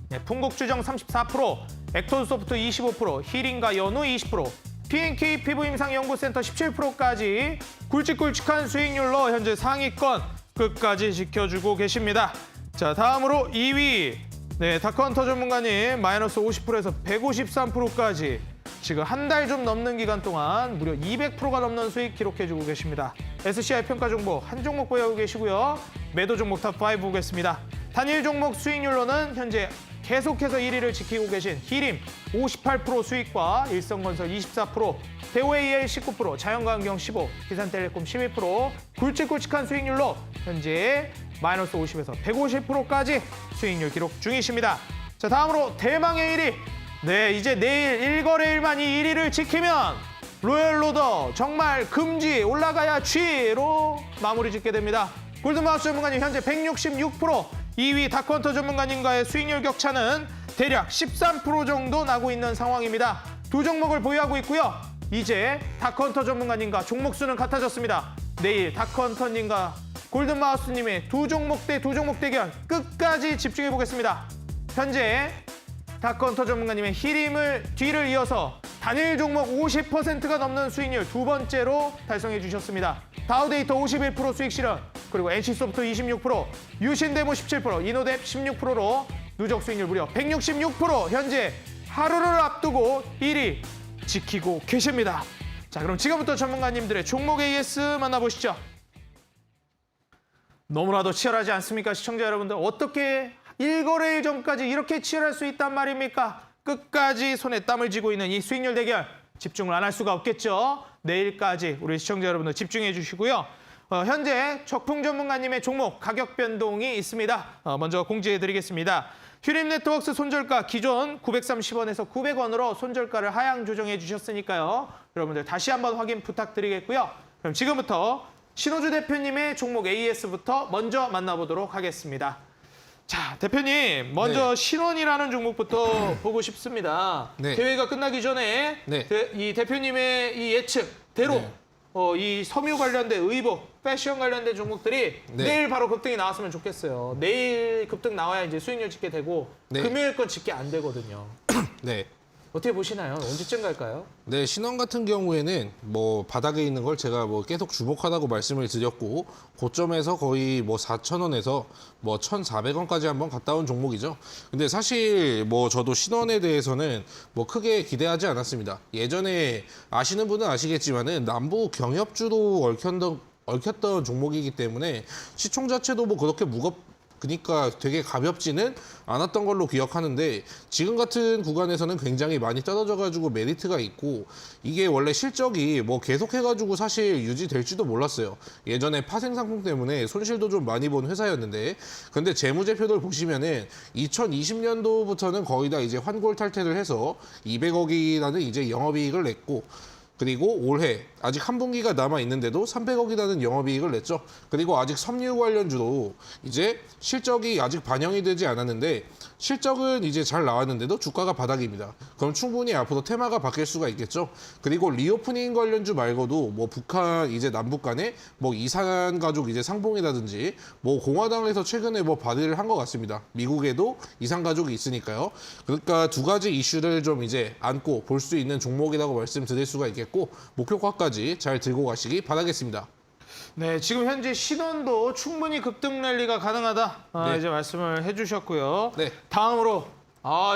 네, 풍국주정 34%, 액톤소프트 25%, 히링과 연우 20%, P&K 피부임상연구센터 17%까지 굵직굵직한 수익률로 현재 상위권 끝까지 지켜주고 계십니다. 자, 다음으로 2위. 네, 다크헌터 전문가님 마이너스 50%에서 153%까지 지금 한 달 좀 넘는 기간 동안 무려 200%가 넘는 수익 기록해주고 계십니다. SCI 평가 정보 한 종목 보유하고 계시고요. 매도 종목 탑5 보겠습니다. 단일 종목 수익률로는 현재 계속해서 1위를 지키고 계신 히림 58% 수익과 일성건설 24%, 대우AL 19%, 자연광경 15%, 기산텔레콤 12% 굵직굵직한 수익률로 현재 마이너스 50에서 150%까지 수익률 기록 중이십니다. 자, 다음으로 대망의 1위. 네, 이제 내일 1거래일만 이 1위를 지키면 로열로더 정말 금지 올라가야 취로 마무리 짓게 됩니다. 골든마우스 전문가님 현재 166%, 2위 다크헌터 전문가님과의 수익률 격차는 대략 13% 정도 나고 있는 상황입니다. 두 종목을 보유하고 있고요. 이제 다크헌터 전문가님과 종목 수는 같아졌습니다. 내일 다크헌터님과 골든마우스님의 두 종목 대 두 종목 대결 끝까지 집중해 보겠습니다. 현재 다크헌터 전문가님의 히림을 뒤를 이어서 단일 종목 50%가 넘는 수익률 두 번째로 달성해 주셨습니다. 다우데이터 51% 수익 실현, 그리고 NC소프트 26%, 유신데모 17%, 이노뎁 16%로 누적 수익률 무려 166% 현재 하루를 앞두고 1위 지키고 계십니다. 자, 그럼 지금부터 전문가님들의 종목 AS 만나보시죠. 너무나도 치열하지 않습니까? 시청자 여러분들, 어떻게 1거래일 전까지 이렇게 치열할 수 있단 말입니까? 끝까지 손에 땀을 쥐고 있는 이 수익률 대결 집중을 안 할 수가 없겠죠. 내일까지 우리 시청자 여러분들 집중해 주시고요. 현재 적풍 전문가님의 종목 가격 변동이 있습니다. 먼저 공지해 드리겠습니다. 휴림네트워크스 손절가 기존 930원에서 900원으로 손절가를 하향 조정해 주셨으니까요. 여러분들 다시 한번 확인 부탁드리겠고요. 그럼 지금부터 신호주 대표님의 종목 AS부터 먼저 만나보도록 하겠습니다. 자, 대표님, 먼저 네. 신원이라는 종목부터 보고 싶습니다. 네. 대회가 끝나기 전에 네. 이 대표님의 이 예측대로 네. 이 섬유 관련된 의복, 패션 관련된 종목들이 네. 내일 바로 급등이 나왔으면 좋겠어요. 내일 급등 나와야 이제 수익률 짓게 되고 네. 금요일 건 짓게 안 되거든요. 네. 어떻게 보시나요? 언제쯤 갈까요? 네, 신원 같은 경우에는 뭐 바닥에 있는 걸 제가 뭐 계속 주목하다고 말씀을 드렸고, 고점에서 거의 뭐 4,000원에서 뭐 1,400원까지 한번 갔다 온 종목이죠. 근데 사실 뭐 저도 신원에 대해서는 뭐 크게 기대하지 않았습니다. 예전에 아시는 분은 아시겠지만은 남부 경협주로 얽혔던 종목이기 때문에 시총 자체도 뭐 그렇게 그러니까 되게 가볍지는 않았던 걸로 기억하는데, 지금 같은 구간에서는 굉장히 많이 떨어져가지고 메리트가 있고, 이게 원래 실적이 뭐 계속해가지고 사실 유지될지도 몰랐어요. 예전에 파생 상품 때문에 손실도 좀 많이 본 회사였는데, 근데 재무제표들 보시면은 2020년도부터는 거의 다 이제 환골 탈퇴를 해서 200억이라는 이제 영업이익을 냈고, 그리고 올해 아직 한 분기가 남아 있는데도 300억이라는 영업이익을 냈죠. 그리고 아직 섬유 관련주로 이제 실적이 아직 반영이 되지 않았는데, 실적은 이제 잘 나왔는데도 주가가 바닥입니다. 그럼 충분히 앞으로 테마가 바뀔 수가 있겠죠. 그리고 리오프닝 관련주 말고도 뭐 북한 이제 남북 간에 뭐 이산 가족 이제 상봉이라든지 뭐 공화당에서 최근에 뭐 발의를 한 것 같습니다. 미국에도 이산 가족이 있으니까요. 그러니까 두 가지 이슈를 좀 이제 안고 볼 수 있는 종목이라고 말씀드릴 수가 있겠고, 목표가까지 잘 들고 가시기 바라겠습니다. 네, 지금 현재 신원도 충분히 급등 랠리가 가능하다. 네. 이제 말씀을 해주셨고요. 네. 다음으로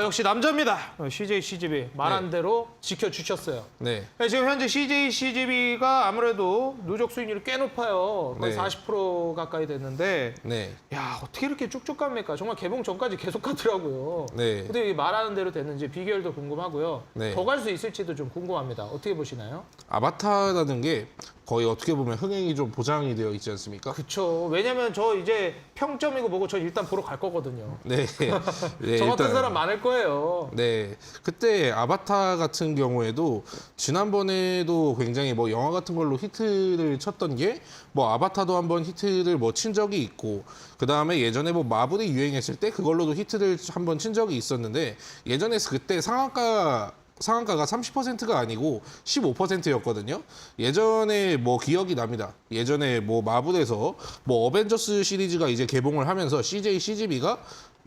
역시 남자입니다. CJ CGV 말한 네. 대로 지켜주셨어요. 네. 네, 지금 현재 CJ CGV가 아무래도 누적 수익률이 꽤 높아요. 거의 네. 40% 가까이 됐는데, 네. 야, 어떻게 이렇게 쭉쭉 갑니까? 정말 개봉 전까지 계속 가더라고요. 네. 어떻게 말하는 대로 됐는지 비결도 궁금하고요. 네. 더 갈 수 있을지도 좀 궁금합니다. 어떻게 보시나요? 아바타라는 게 거의 어떻게 보면 흥행이 좀 보장이 되어 있지 않습니까? 그쵸. 왜냐면 저 이제 평점이고 뭐고 저 일단 보러 갈 거거든요. 네. 네, 저 같은 일단, 사람 많을 거예요. 네. 그때 아바타 같은 경우에도 지난번에도 굉장히 뭐 영화 같은 걸로 히트를 쳤던 게, 뭐 아바타도 한번 히트를 뭐 친 적이 있고, 그 다음에 예전에 뭐 마블이 유행했을 때 그걸로도 히트를 한번 친 적이 있었는데, 예전에 그때 상한가가 30%가 아니고 15%였거든요. 예전에 뭐 기억이 납니다. 예전에 뭐 마블에서 뭐 어벤져스 시리즈가 이제 개봉을 하면서 CJ CGV가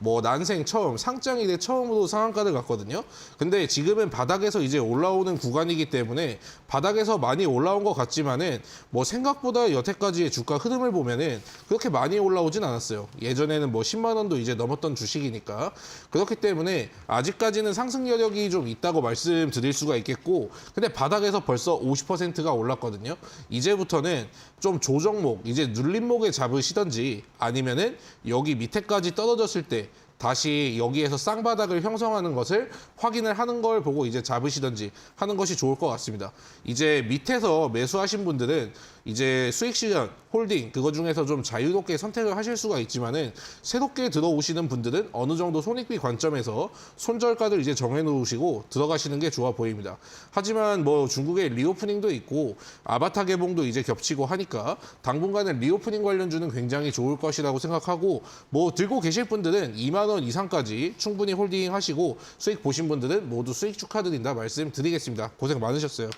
뭐 난생 처음, 상장 이래 처음으로 상한가를 갔거든요. 근데 지금은 바닥에서 이제 올라오는 구간이기 때문에 바닥에서 많이 올라온 것 같지만은 뭐 생각보다 여태까지의 주가 흐름을 보면은 그렇게 많이 올라오진 않았어요. 예전에는 뭐 10만 원도 이제 넘었던 주식이니까. 그렇기 때문에 아직까지는 상승 여력이 좀 있다고 말씀드릴 수가 있겠고, 근데 바닥에서 벌써 50%가 올랐거든요. 이제부터는 좀 조정목, 이제 눌림목에 잡으시던지 아니면은 여기 밑에까지 떨어졌을 때 다시 여기에서 쌍바닥을 형성하는 것을 확인을 하는 걸 보고 이제 잡으시던지 하는 것이 좋을 것 같습니다. 이제 밑에서 매수하신 분들은 이제 수익 시전, 홀딩 그거 중에서 좀 자유롭게 선택을 하실 수가 있지만은 새롭게 들어오시는 분들은 어느 정도 손익비 관점에서 손절가를 이제 정해 놓으시고 들어가시는 게 좋아 보입니다. 하지만 뭐 중국의 리오프닝도 있고 아바타 개봉도 이제 겹치고 하니까 당분간은 리오프닝 관련주는 굉장히 좋을 것이라고 생각하고, 뭐 들고 계실 분들은 2만 원 이상까지 충분히 홀딩 하시고 수익 보신 분들은 모두 수익 축하드린다 말씀드리겠습니다. 고생 많으셨어요.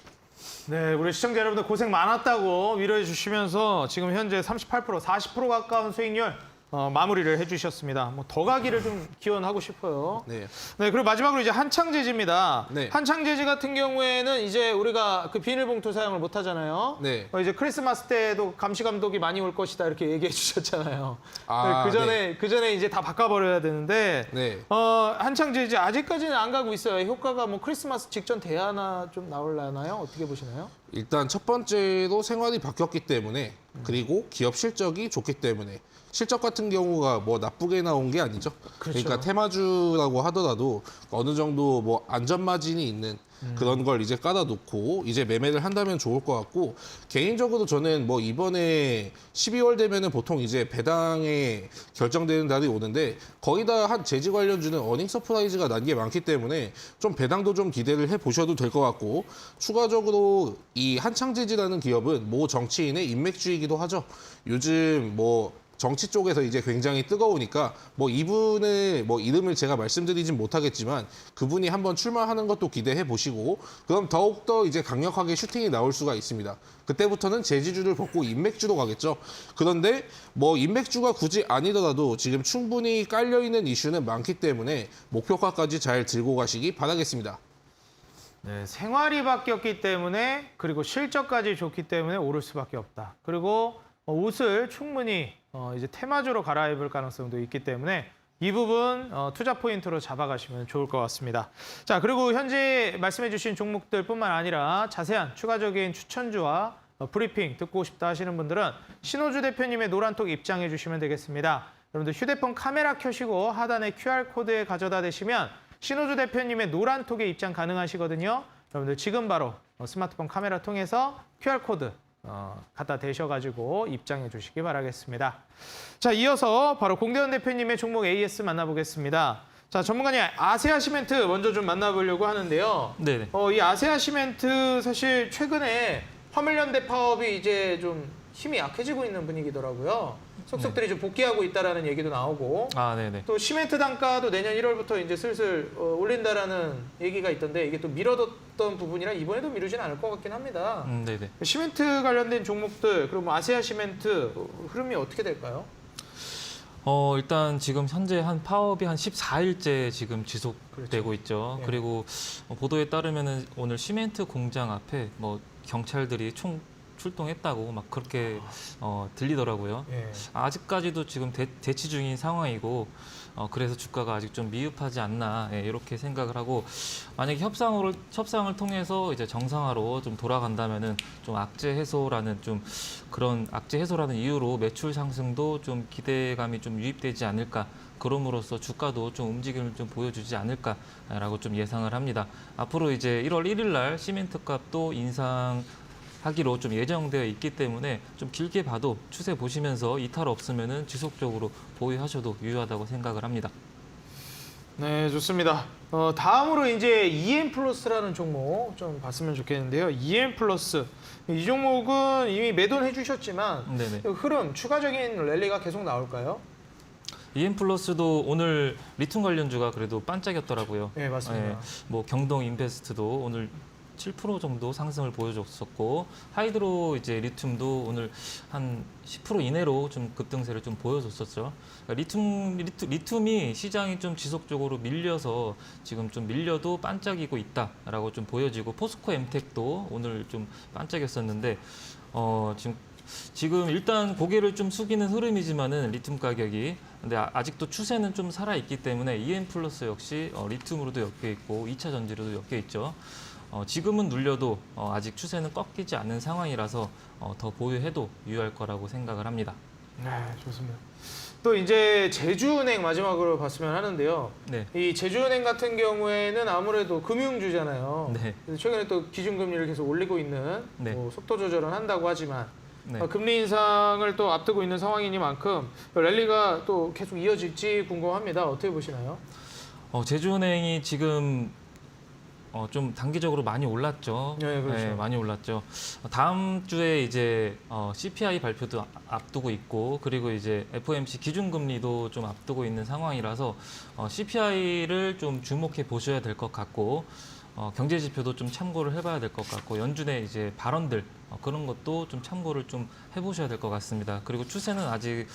네, 우리 시청자 여러분들 고생 많았다고 위로해 주시면서 지금 현재 38%, 40% 가까운 수익률 마무리를 해주셨습니다. 뭐 더 가기를 좀 기원하고 싶어요. 네. 네, 그리고 마지막으로 이제 한창제지입니다. 네. 한창제지 같은 경우에는 이제 우리가 그 비닐봉투 사용을 못 하잖아요. 네. 이제 크리스마스 때도 감시 감독이 많이 올 것이다 이렇게 얘기해 주셨잖아요. 아, 그 전에 이제 다 바꿔버려야 되는데 네. 한창제지 아직까지는 안 가고 있어요. 효과가 뭐 크리스마스 직전 돼야 하나 좀 나올라나요? 어떻게 보시나요? 일단 첫 번째로 생활이 바뀌었기 때문에, 그리고 기업 실적이 좋기 때문에, 실적 같은 경우가 뭐 나쁘게 나온 게 아니죠. 그렇죠. 그러니까 테마주라고 하더라도 어느 정도 뭐 안전 마진이 있는 그런 걸 이제 깔아놓고 이제 매매를 한다면 좋을 것 같고, 개인적으로 저는 뭐 이번에 12월 되면은 보통 이제 배당에 결정되는 날이 오는데 거의 다 한 제지 관련주는 어닝 서프라이즈가 난 게 많기 때문에 좀 배당도 좀 기대를 해 보셔도 될 것 같고, 추가적으로 이 한창제지라는 기업은 모 정치인의 인맥주이기도 하죠. 요즘 뭐 정치 쪽에서 이제 굉장히 뜨거우니까 뭐 이분의 뭐 이름을 제가 말씀드리진 못하겠지만 그분이 한번 출마하는 것도 기대해 보시고, 그럼 더욱더 이제 강력하게 슈팅이 나올 수가 있습니다. 그때부터는 제지주를 벗고 인맥주로 가겠죠. 그런데 뭐 인맥주가 굳이 아니더라도 지금 충분히 깔려있는 이슈는 많기 때문에 목표가까지 잘 들고 가시기 바라겠습니다. 네, 생활이 바뀌었기 때문에, 그리고 실적까지 좋기 때문에 오를 수밖에 없다. 그리고 옷을 충분히 이제 테마주로 갈아입을 가능성도 있기 때문에 이 부분 투자 포인트로 잡아가시면 좋을 것 같습니다. 자, 그리고 현재 말씀해주신 종목들뿐만 아니라 자세한 추가적인 추천주와 브리핑 듣고 싶다 하시는 분들은 신호주 대표님의 노란톡 입장해 주시면 되겠습니다. 여러분들 휴대폰 카메라 켜시고 하단에 QR코드에 가져다 대시면 신호주 대표님의 노란톡에 입장 가능하시거든요. 여러분들 지금 바로 스마트폰 카메라 통해서 QR코드 갖다 대셔가지고 입장해 주시기 바라겠습니다. 자, 이어서 바로 공대원 대표님의 종목 AS 만나보겠습니다. 자, 전문가님, 아세아 시멘트 먼저 좀 만나보려고 하는데요. 네네. 이 아세아 시멘트 사실 최근에 화물연대 파업이 이제 좀 힘이 약해지고 있는 분위기더라고요. 속속들이 좀 복귀하고 있다라는 얘기도 나오고, 아, 네네. 또 시멘트 단가도 내년 1월부터 이제 슬슬 올린다라는 얘기가 있던데 이게 또 미뤄뒀던 부분이라 이번에도 미루진 않을 것 같긴 합니다. 네네. 시멘트 관련된 종목들, 그리고 뭐 아세아 시멘트 흐름이 어떻게 될까요? 일단 지금 현재 한 파업이 한 14일째 지금 지속되고 있죠. 네. 그리고 보도에 따르면은 오늘 시멘트 공장 앞에 뭐 경찰들이 총 출동했다고 막 그렇게 들리더라고요. 예. 아직까지도 지금 대치 중인 상황이고, 그래서 주가가 아직 좀 미흡하지 않나, 예, 이렇게 생각을 하고, 만약에 협상을 통해서 이제 정상화로 좀 돌아간다면은 좀 악재 해소라는 좀 그런 악재 해소라는 이유로 매출 상승도 좀 기대감이 좀 유입되지 않을까. 그럼으로써 주가도 좀 움직임을 좀 보여주지 않을까라고 좀 예상을 합니다. 앞으로 이제 1월 1일 날 시멘트 값도 인상하기로 좀 예정되어 있기 때문에 좀 길게 봐도 추세 보시면서 이탈 없으면은 지속적으로 보유하셔도 유효하다고 생각을 합니다. 네, 좋습니다. 다음으로 이제 EM+라는 종목 좀 봤으면 좋겠는데요. EM+. 이 종목은 이미 매도는 해주셨지만 네네. 흐름, 추가적인 랠리가 계속 나올까요? EM+도 오늘 리튬 관련주가 그래도 반짝였더라고요. 네, 맞습니다. 뭐 경동 인베스트도 오늘 7% 정도 상승을 보여줬었고 하이드로 이제 리튬도 오늘 한 10% 이내로 좀 급등세를 좀 보여줬었죠. 그러니까 리튬이 시장이 좀 지속적으로 밀려서 지금 좀 밀려도 반짝이고 있다라고 좀 보여지고 포스코 엠텍도 오늘 좀 반짝였었는데 지금 일단 고개를 좀 숙이는 흐름이지만은 리튬 가격이 근데 아직도 추세는 좀 살아 있기 때문에 EM 플러스 역시 리튬으로도 엮여 있고 2차 전지로도 엮여 있죠. 지금은 눌려도 아직 추세는 꺾이지 않는 상황이라서 더 보유해도 유효할 거라고 생각을 합니다. 네, 좋습니다. 또 이제 제주은행 마지막으로 봤으면 하는데요. 네. 이 제주은행 같은 경우에는 아무래도 금융주잖아요. 네. 그래서 최근에 또 기준금리를 계속 올리고 있는 네. 뭐 속도 조절은 한다고 하지만 네. 금리 인상을 또 앞두고 있는 상황이니만큼 랠리가 또 계속 이어질지 궁금합니다. 어떻게 보시나요? 제주은행이 지금 좀 단기적으로 많이 올랐죠. 네, 그렇죠. 네, 많이 올랐죠. 다음 주에 이제 CPI 발표도 앞두고 있고 그리고 이제 FOMC 기준금리도 좀 앞두고 있는 상황이라서 CPI를 좀 주목해 보셔야 될 것 같고 경제 지표도 좀 참고를 해봐야 될 것 같고 연준의 이제 발언들 그런 것도 좀 참고를 좀 해보셔야 될 것 같습니다. 그리고 추세는 아직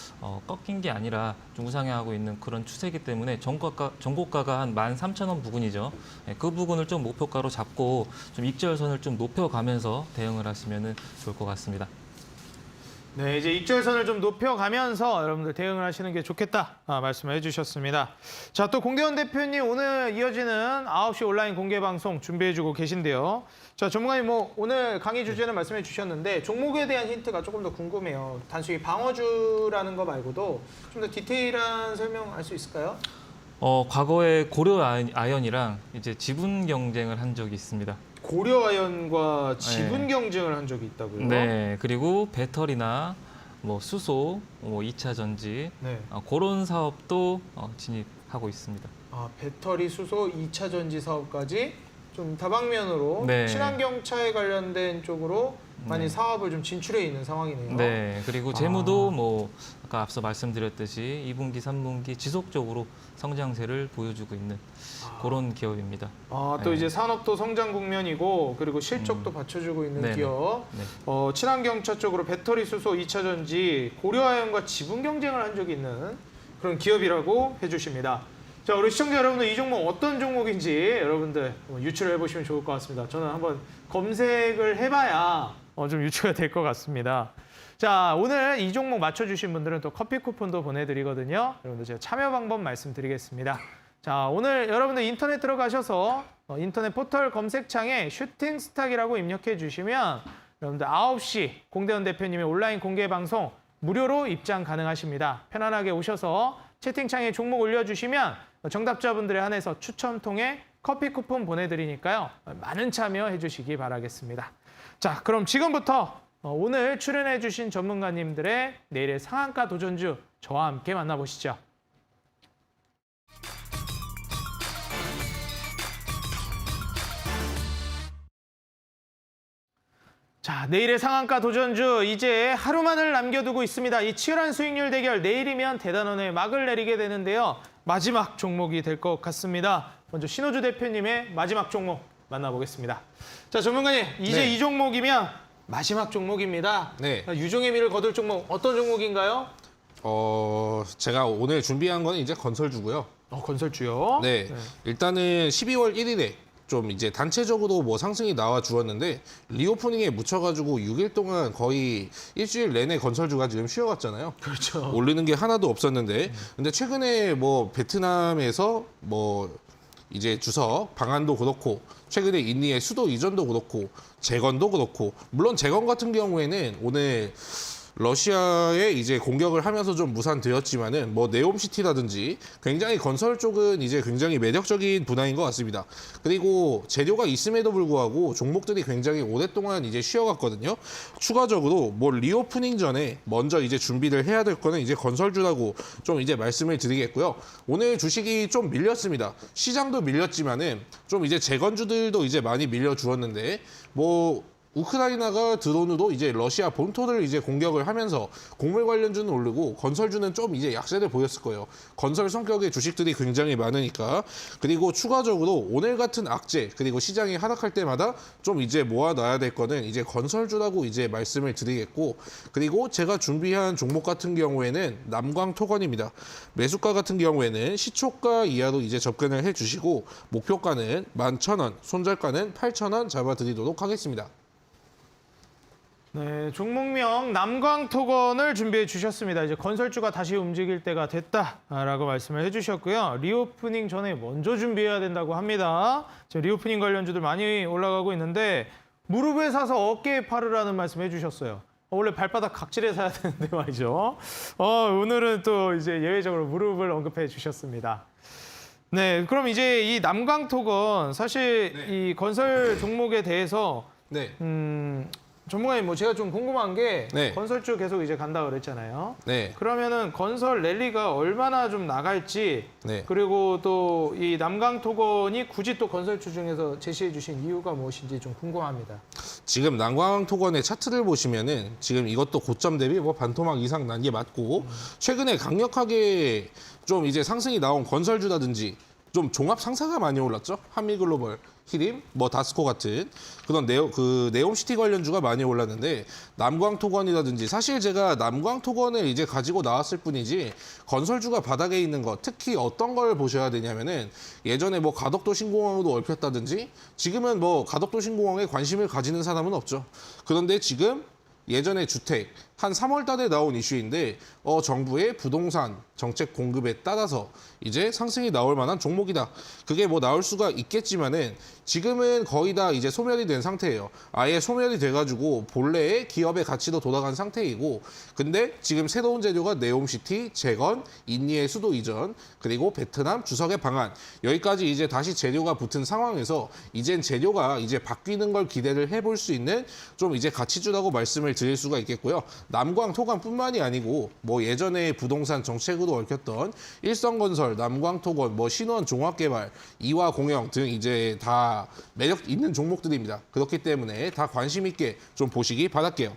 꺾인 게 아니라 좀 우상향하고 있는 그런 추세이기 때문에 전고가가 한 13,000원 부근이죠. 그 부근을 좀 목표가로 잡고 좀 익절선을 좀 높여가면서 대응을 하시면 좋을 것 같습니다. 네, 이제 익절선을 좀 높여가면서 여러분들 대응을 하시는 게 좋겠다 말씀을 해주셨습니다. 자, 또 공대원 대표님 오늘 이어지는 9시 온라인 공개 방송 준비해주고 계신데요. 자, 전문가님 뭐 오늘 강의 주제는 말씀해 주셨는데 종목에 대한 힌트가 조금 더 궁금해요. 단순히 방어주라는 거 말고도 좀 더 디테일한 설명 알 수 있을까요? 과거에 고려 아연이랑 이제 지분 경쟁을 한 적이 있습니다. 고려아연과 지분 경쟁을 한 적이 있다고요? 네, 그리고 배터리나 뭐 수소, 2차 전지 네. 그런 사업도 진입하고 있습니다. 배터리, 수소, 2차 전지 사업까지 좀 다방면으로 네. 친환경차에 관련된 쪽으로 많이 네. 사업을 좀 진출해 있는 상황이네요. 네, 그리고 재무도 뭐 아까 앞서 말씀드렸듯이 2분기, 3분기 지속적으로 성장세를 보여주고 있는 그런 기업입니다. 또 네. 이제 산업도 성장 국면이고 그리고 실적도 받쳐주고 있는 네네. 기업. 네. 친환경차 쪽으로 배터리, 수소, 2차 전지, 고려아연과 지분 경쟁을 한 적이 있는 그런 기업이라고 해주십니다. 자, 우리 시청자 여러분들 이 종목 어떤 종목인지 여러분들 유추를 해보시면 좋을 것 같습니다. 저는 한번 검색을 해봐야 좀 유추가 될 것 같습니다. 자, 오늘 이 종목 맞춰주신 분들은 또 커피 쿠폰도 보내드리거든요. 여러분들 제가 참여 방법 말씀드리겠습니다. 자, 오늘 여러분들 인터넷 들어가셔서 인터넷 포털 검색창에 슈팅스탁이라고 입력해 주시면 여러분들 9시 공대원 대표님의 온라인 공개 방송 무료로 입장 가능하십니다. 편안하게 오셔서 채팅창에 종목 올려주시면 정답자분들에 한해서 추첨 통해 커피 쿠폰 보내드리니까요. 많은 참여해 주시기 바라겠습니다. 자, 그럼 지금부터 오늘 출연해 주신 전문가님들의 내일의 상한가 도전주 저와 함께 만나보시죠. 자, 내일의 상한가 도전주 이제 하루만을 남겨두고 있습니다. 이 치열한 수익률 대결 내일이면 대단원의 막을 내리게 되는데요. 마지막 종목이 될 것 같습니다. 먼저 신호주 대표님의 마지막 종목 만나보겠습니다. 자, 전문가님 이제 네. 이 종목이면 마지막 종목입니다. 네. 유종의 미를 거둘 종목 어떤 종목인가요? 제가 오늘 준비한 건 이제 건설주고요. 건설주요. 네. 일단은 12월 1일에 좀 이제 단체적으로 뭐 상승이 나와 주었는데 리오프닝에 묻혀가지고 6일 동안 거의 일주일 내내 건설주가 지금 쉬어갔잖아요. 그렇죠. 올리는 게 하나도 없었는데 근데 최근에 뭐 베트남에서 뭐 이제 주석 방한도 그렇고 최근에 인니의 수도 이전도 그렇고 재건도 그렇고 물론 재건 같은 경우에는 오늘 러시아에 이제 공격을 하면서 좀 무산되었지만은 뭐 네옴시티라든지 굉장히 건설 쪽은 이제 굉장히 매력적인 분야인 것 같습니다. 그리고 재료가 있음에도 불구하고 종목들이 굉장히 오랫동안 이제 쉬어갔거든요. 추가적으로 뭐 리오프닝 전에 먼저 이제 준비를 해야 될 거는 이제 건설주라고 좀 이제 말씀을 드리겠고요. 오늘 주식이 좀 밀렸습니다. 시장도 밀렸지만은 좀 이제 재건주들도 이제 많이 밀려 주었는데 뭐 우크라이나가 드론으로 이제 러시아 본토를 이제 공격을 하면서 곡물 관련주는 오르고 건설주는 좀 이제 약세를 보였을 거예요. 건설 성격의 주식들이 굉장히 많으니까. 그리고 추가적으로 오늘 같은 악재 그리고 시장이 하락할 때마다 좀 이제 모아놔야 될 거는 이제 건설주라고 이제 말씀을 드리겠고, 그리고 제가 준비한 종목 같은 경우에는 남광토건입니다. 매수가 같은 경우에는 시초가 이하로 이제 접근을 해주시고 목표가는 11,000원, 손절가는 8,000원 잡아드리도록 하겠습니다. 네, 종목명 남광토건을 준비해 주셨습니다. 이제 건설주가 다시 움직일 때가 됐다라고 말씀을 해주셨고요. 리오프닝 전에 먼저 준비해야 된다고 합니다. 지금 리오프닝 관련주들 많이 올라가고 있는데 무릎에 사서 어깨에 팔으라는 말씀 해주셨어요. 원래 발바닥 각질에 사야 되는데 말이죠. 오늘은 또 이제 예외적으로 무릎을 언급해 주셨습니다. 네, 그럼 이제 이 남광토건 사실 이 건설 종목에 대해서 네. 전문가님, 뭐 제가 좀 궁금한 게 네. 건설주 계속 이제 간다 그랬잖아요. 네. 그러면은 건설 랠리가 얼마나 좀 나갈지, 네. 그리고 또 이 남광토건이 굳이 또 건설주 중에서 제시해 주신 이유가 무엇인지 좀 궁금합니다. 지금 남광토건의 차트를 보시면은 지금 이것도 고점 대비 뭐 반토막 이상 난 게 맞고, 최근에 강력하게 좀 이제 상승이 나온 건설주라든지 좀 종합 상사가 많이 올랐죠. 한미글로벌, 히림, 뭐 다스코 같은 그런 네옴시티 관련주가 많이 올랐는데, 남광토건이라든지 사실 제가 남광토건을 이제 가지고 나왔을 뿐이지 건설주가 바닥에 있는 것, 특히 어떤 걸 보셔야 되냐면은 예전에 뭐 가덕도 신공항으로 얽혔다든지 지금은 뭐 가덕도 신공항에 관심을 가지는 사람은 없죠. 그런데 지금 예전에 주택 한 3월 달에 나온 이슈인데 정부의 부동산 정책 공급에 따라서 이제 상승이 나올 만한 종목이다. 그게 뭐 나올 수가 있겠지만은 지금은 거의 다 이제 소멸이 된 상태예요. 아예 소멸이 돼가지고 본래의 기업의 가치도 돌아간 상태이고, 근데 지금 새로운 재료가 네옴시티, 재건, 인니의 수도 이전, 그리고 베트남 주석의 방안, 여기까지 이제 다시 재료가 붙은 상황에서 이젠 재료가 이제 바뀌는 걸 기대를 해볼 수 있는 좀 이제 가치주라고 말씀을 드릴 수가 있겠고요. 남광토건뿐만이 아니고 뭐 예전에 부동산 정책으로 얽혔던 일성건설, 남광토건, 뭐 신원 종합개발, 이화공영 등 이제 다 매력 있는 종목들입니다. 그렇기 때문에 다 관심 있게 좀 보시기 바랄게요.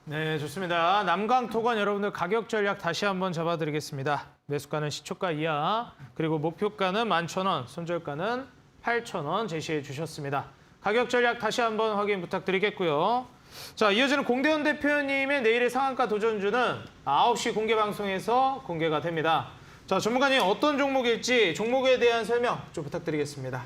네, 좋습니다. 남광토건 여러분들 가격 전략 다시 한번 잡아드리겠습니다. 매수가는 시초가 이하, 그리고 목표가는 11,000원, 손절가는 8,000원 제시해 주셨습니다. 가격 전략 다시 한번 확인 부탁드리겠고요. 자, 이어지는 공대현 대표님의 내일의 상한가 도전주는 9시 공개 방송에서 공개가 됩니다. 자, 전문가님 어떤 종목일지 종목에 대한 설명 좀 부탁드리겠습니다.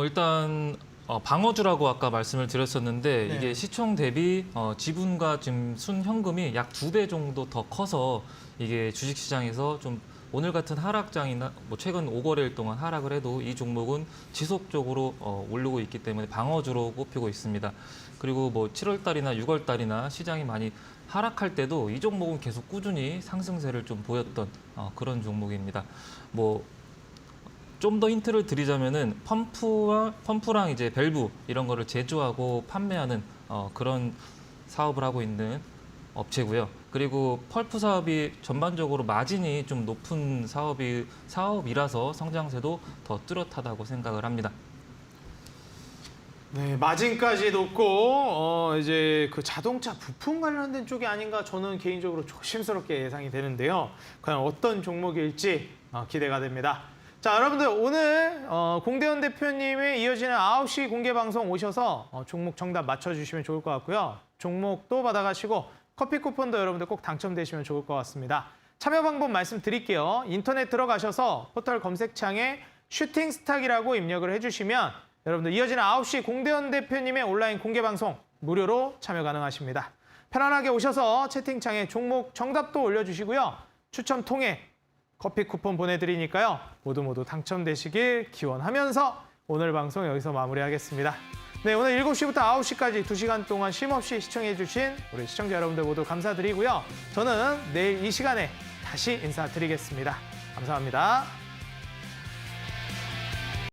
일단 방어주라고 아까 말씀을 드렸었는데 네. 이게 시총 대비 지분과 지금 순현금이 약 2배 정도 더 커서 이게 주식시장에서 좀 오늘 같은 하락장이나 뭐 최근 5거래일 동안 하락을 해도 이 종목은 지속적으로 오르고 있기 때문에 방어주로 꼽히고 있습니다. 그리고 뭐 7월 달이나 6월 달이나 시장이 많이 하락할 때도 이 종목은 계속 꾸준히 상승세를 좀 보였던 그런 종목입니다. 뭐 좀 더 힌트를 드리자면은 펌프랑 이제 밸브 이런 거를 제조하고 판매하는 그런 사업을 하고 있는 업체고요. 그리고 펄프 사업이 전반적으로 마진이 좀 높은 사업이라서 성장세도 더 뚜렷하다고 생각을 합니다. 네, 마진까지 높고 이제 그 자동차 부품 관련된 쪽이 아닌가 저는 개인적으로 조심스럽게 예상이 되는데요. 과연 어떤 종목일지 기대가 됩니다. 자, 여러분들 오늘 공대현 대표님의 이어지는 9시 공개 방송 오셔서 종목 정답 맞춰주시면 좋을 것 같고요. 종목도 받아가시고 커피 쿠폰도 여러분들 꼭 당첨되시면 좋을 것 같습니다. 참여 방법 말씀드릴게요. 인터넷 들어가셔서 포털 검색창에 슈팅스탁이라고 입력을 해주시면 여러분들 이어지는 9시 공대현 대표님의 온라인 공개 방송 무료로 참여 가능하십니다. 편안하게 오셔서 채팅창에 종목 정답도 올려주시고요. 추첨 통해 커피 쿠폰 보내드리니까요. 모두 당첨되시길 기원하면서 오늘 방송 여기서 마무리하겠습니다. 네, 오늘 7시부터 9시까지 2시간 동안 쉼없이 시청해주신 우리 시청자 여러분들 모두 감사드리고요. 저는 내일 이 시간에 다시 인사드리겠습니다. 감사합니다.